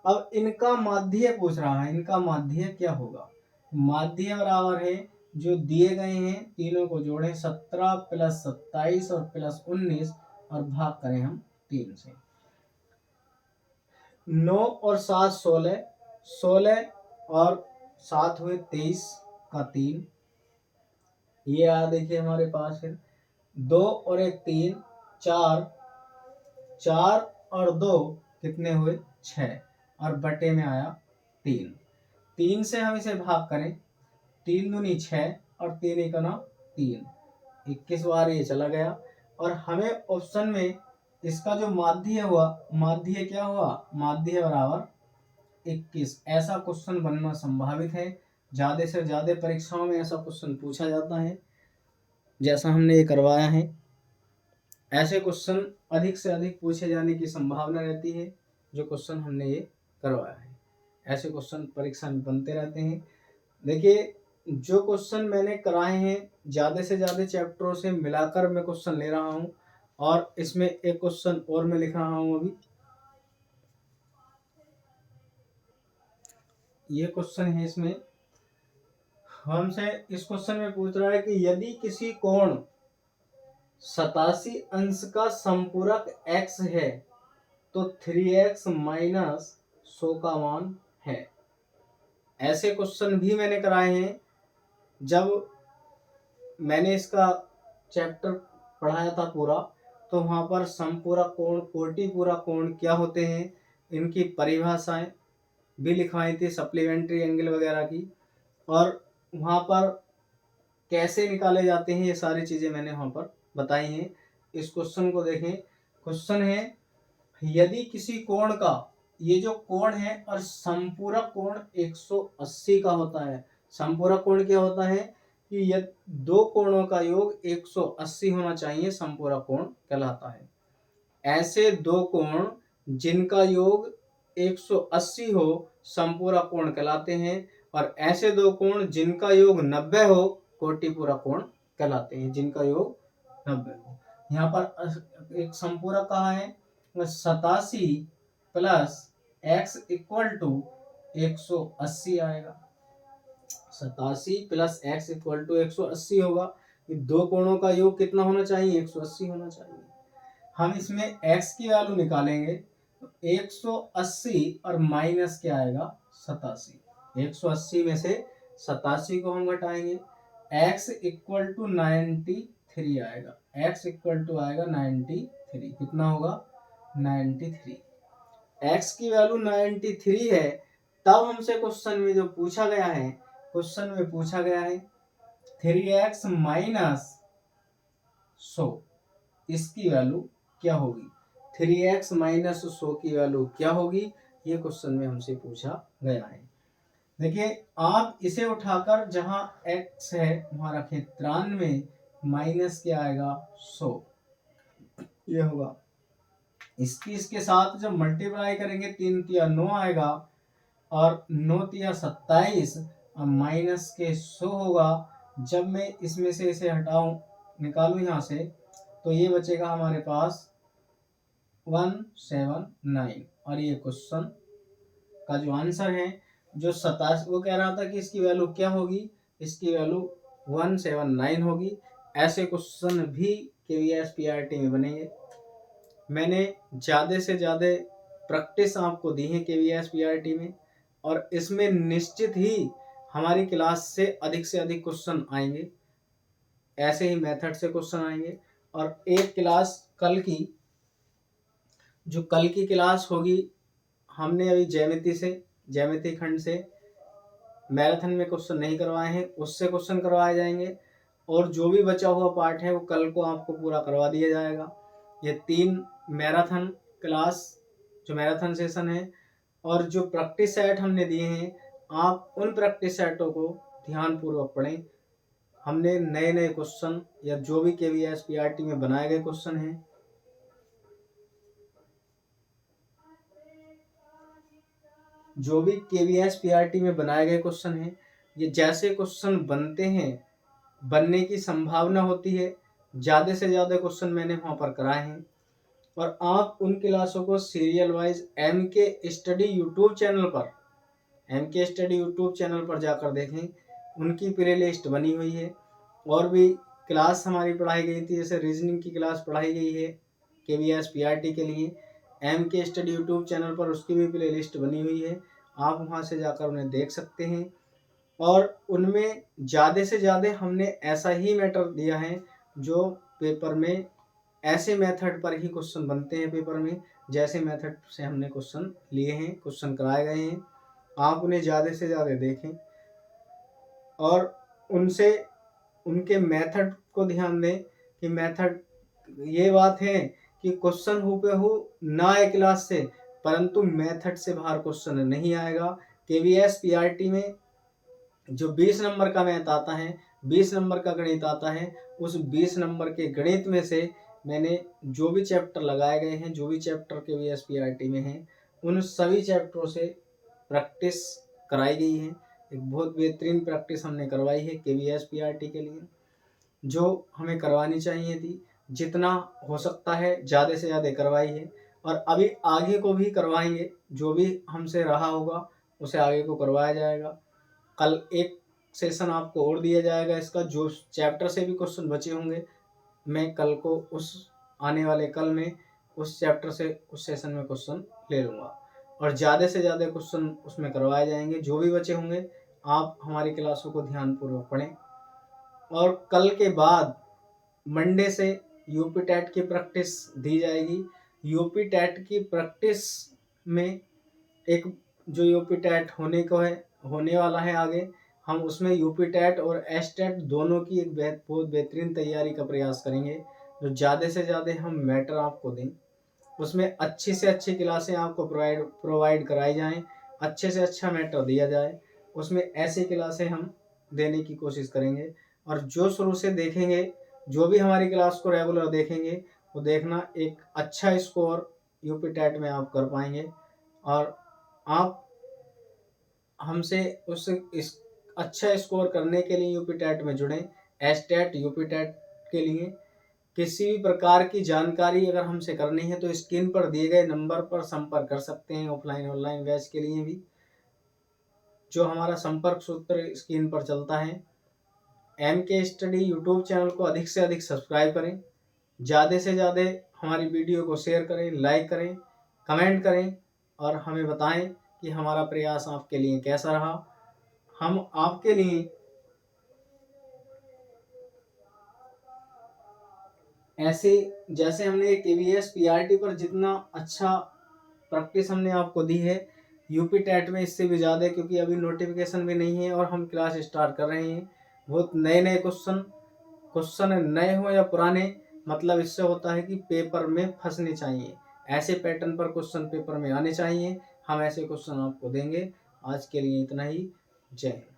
Speaker 1: अब इनका माध्य पूछ रहा है, इनका माध्य क्या होगा? माध्य बराबर है जो दिए गए हैं तीनों को जोड़ें, 17 प्लस 27 और प्लस 19 और भाग करें हम 3 से। 9 और 7 16, 16 और 7 हुए 23 का 3, ये आया देखिए हमारे पास। फिर 2 और 1 3, 4, 4 और 2 कितने हुए? 6 और बटे में आया 3। 3 से हम इसे भाग करें, 3 दूनी 6 और 3 एकना 3, 21 बार ये चला गया। और हमें ऑप्शन में इसका जो माध्य हुआ, माध्य क्या हुआ, माध्य बराबर 21। ऐसा क्वेश्चन बनना संभावित है, ज्यादा से ज्यादा परीक्षाओं में ऐसा क्वेश्चन पूछा जाता है जैसा हमने ये करवाया है। ऐसे क्वेश्चन अधिक से अधिक पूछे जाने की संभावना रहती है जो क्वेश्चन हमने ये करवाया है। ऐसे क्वेश्चन परीक्षा में बनते रहते हैं। देखिए, जो क्वेश्चन मैंने कराए हैं ज़्यादा से ज़्यादा चैप्टरों से मिलाकर मैं क्वेश्चन ले रहा हूँ, और इसमें एक क्वेश्चन और मैं लिख रहा हूँ अभी। ये क्वेश्चन है, इसमें हमसे इस क्वेश्चन में पूछ रहा है कि यदि किसी कोण 87 अंश का संपूरक x है तो 3x माइनस 100 का मान है। ऐसे क्वेश्चन भी मैंने कराए हैं। जब मैंने इसका चैप्टर पढ़ाया था पूरा, तो वहाँ पर संपूरक कोण, कोटिपूरक कोण क्या होते हैं, इनकी परिभाषाएं भी लिखवाई थी, सप्लीमेंट्री एंगल वगैरह की, और वहाँ पर कैसे निकाले जाते हैं ये सारी चीज़ें मैंने वहाँ पर बताई हैं। इस क्वेश्चन को देखें। क्वेश्चन है, यदि किसी कोण का, ये जो कोण है और संपूरक कोण 180 का होता है। संपूरक कोण क्या होता है कि यदि दो कोणों का योग 180 होना चाहिए, संपूरक कोण कहलाता है। ऐसे दो कोण जिनका योग 180 हो संपूरक कोण कहलाते हैं, और ऐसे दो कोण जिनका योग 90 हो कोटिपूरक कोण कहलाते हैं, जिनका योग 90 हो। यहाँ पर एक संपूरक कहा है, 87 प्लस x इक्वल टू 180 आएगा। 87 प्लस x इक्वल टू 180 होगा। ये दो कोणों का योग कितना होना चाहिए, 180 होना चाहिए। हम इसमें x की वैल्यू निकालेंगे तो 180 और माइनस क्या आएगा, 87। 180 में से 87 को हम घटाएंगे, x इक्वल टू 93 आएगा। x इक्वल टू आएगा 93। कितना होगा, 93। x की वैल्यू 93 है। तब हमसे क्वेश्चन में जो पूछा गया है, क्वेश्चन में पूछा गया है 3x माइनस 100, इसकी वैल्यू क्या होगी। 3x माइनस 100 की वैल्यू क्या होगी, ये क्वेश्चन में हमसे पूछा गया है। देखिए, आप इसे उठाकर जहां x है वहां रखें, 93 माइनस क्या आएगा, 100, ये होगा। इसके साथ जब मल्टीप्लाई करेंगे 3 तिया 9 आएगा, और 9 तिया 27 और माइनस के 100 होगा। जब मैं इसमें से इसे हटाऊं, निकालूं यहाँ से, तो ये बचेगा हमारे पास 179। और ये क्वेश्चन का जो आंसर है, जो 27, वो कह रहा था कि इसकी वैल्यू क्या होगी, इसकी वैल्यू 179 होगी। ऐसे क्वेश्चन भी KVS PRT में बनेंगे। मैंने ज़्यादा से ज़्यादा प्रैक्टिस आपको दी है KVS PRT में, और इसमें निश्चित ही हमारी क्लास से अधिक क्वेश्चन आएंगे। ऐसे ही मेथड से क्वेश्चन आएंगे। और एक क्लास कल की, जो कल की क्लास होगी, हमने अभी ज्यामिति खंड से मैराथन में क्वेश्चन नहीं करवाए हैं, उससे क्वेश्चन करवाए जाएंगे। और जो भी बचा हुआ पार्ट है वो कल को आपको पूरा करवा दिया जाएगा। ये 3 मैराथन क्लास, जो मैराथन सेशन है, और जो प्रैक्टिस सेट हमने दिए हैं, आप उन प्रैक्टिस सेटों को ध्यानपूर्वक पढ़ें। हमने नए नए क्वेश्चन, या जो भी KVS PRT में बनाए गए क्वेश्चन हैं, जो भी KVS PRT में बनाए गए क्वेश्चन हैं, ये जैसे क्वेश्चन बनते हैं, बनने की संभावना होती है, ज़्यादा से ज़्यादा क्वेश्चन मैंने वहाँ पर कराए हैं। और आप उन क्लासों को serial wise MK study YouTube channel पर जाकर देखें। उनकी प्लेलिस्ट बनी हुई है। और भी क्लास हमारी पढ़ाई गई थी, जैसे रीजनिंग की क्लास पढ़ाई गई है KVS PRT के लिए MK स्टडी यूट्यूब चैनल पर, उसकी भी प्लेलिस्ट बनी हुई है। आप वहाँ से जाकर उन्हें देख सकते हैं। और उनमें ज़्यादा से ज़्यादा हमने ऐसा ही मैटर दिया है जो पेपर में, ऐसे मेथड पर ही क्वेश्चन बनते हैं पेपर में, जैसे मेथड से हमने क्वेश्चन लिए हैं, क्वेश्चन कराए गए हैं। आप उन्हें ज़्यादा से ज़्यादा देखें और उनके मेथड को ध्यान दें कि मेथड, ये बात है कि क्वेश्चन हूबहू ना आए क्लास से, परंतु मेथड से बाहर क्वेश्चन नहीं आएगा। केवीएस पीआरटी में जो 20 नंबर का मैथ आता है, 20 नंबर का गणित आता है, उस 20 नंबर के गणित में से मैंने जो भी चैप्टर लगाए गए हैं, जो भी चैप्टर केवीएस पीआरटी में हैं, उन सभी चैप्टरों से प्रैक्टिस कराई गई है। एक बहुत बेहतरीन प्रैक्टिस हमने करवाई है केवीएस पीआरटी के लिए, जो हमें करवानी चाहिए थी। जितना हो सकता है ज़्यादा से ज़्यादा करवाई है, और अभी आगे को भी करवाएंगे। जो भी हमसे रहा होगा उसे आगे को करवाया जाएगा। कल एक सेशन आपको और दिया जाएगा इसका, जो चैप्टर से भी क्वेश्चन बचे होंगे मैं कल को उस आने वाले कल में उस चैप्टर से उस सेशन में क्वेश्चन ले लूँगा, और ज़्यादा से ज़्यादा क्वेश्चन उसमें करवाए जाएंगे। जो भी बचे होंगे आप हमारी क्लासों को ध्यानपूर्वक पढ़ें। और कल के बाद मंडे से यूपी टैट की प्रैक्टिस दी जाएगी। यूपी टैट की प्रैक्टिस में एक जो यूपी टैट होने वाला है आगे, हम उसमें यूपी टैट और एस टैट दोनों की एक बहुत बेहतरीन तैयारी का प्रयास करेंगे। जो ज़्यादा से ज़्यादा हम मैटर आपको दें, उसमें अच्छी से अच्छी क्लासें आपको प्रोवाइड कराई जाएं, अच्छे से अच्छा मैटर दिया जाए, उसमें ऐसी क्लासें हम देने की कोशिश करेंगे। और जो शुरू से देखेंगे, जो भी हमारी क्लास को रेगुलर देखेंगे, वो देखना एक अच्छा स्कोर यूपी टैट में आप कर पाएंगे। और आप हमसे इस अच्छा स्कोर करने के लिए यूपी टैट में जुड़ें। एस टैट यूपी टैट के लिए किसी भी प्रकार की जानकारी अगर हमसे करनी है तो स्क्रीन पर दिए गए नंबर पर संपर्क कर सकते हैं। ऑफलाइन ऑनलाइन बैच के लिए भी जो हमारा संपर्क सूत्र स्क्रीन पर चलता है। MK स्टडी यूट्यूब चैनल को अधिक से अधिक सब्सक्राइब करें, ज़्यादा से ज़्यादा हमारी वीडियो को शेयर करें, लाइक करें, कमेंट करें, और हमें बताएं कि हमारा प्रयास आपके लिए कैसा रहा। हम आपके लिए ऐसे जैसे हमने केवीएस पीआरटी पर जितना अच्छा प्रैक्टिस हमने आपको दी है, यूपी टैट में इससे भी ज़्यादा, क्योंकि अभी नोटिफिकेशन भी नहीं है और हम क्लास स्टार्ट कर रहे हैं। बहुत नए नए क्वेश्चन नए हो या पुराने, मतलब इससे होता है कि पेपर में फंसने चाहिए, ऐसे पैटर्न पर क्वेश्चन पेपर में आने चाहिए। हम ऐसे क्वेश्चन आपको देंगे। आज के लिए इतना ही। जय हिंद।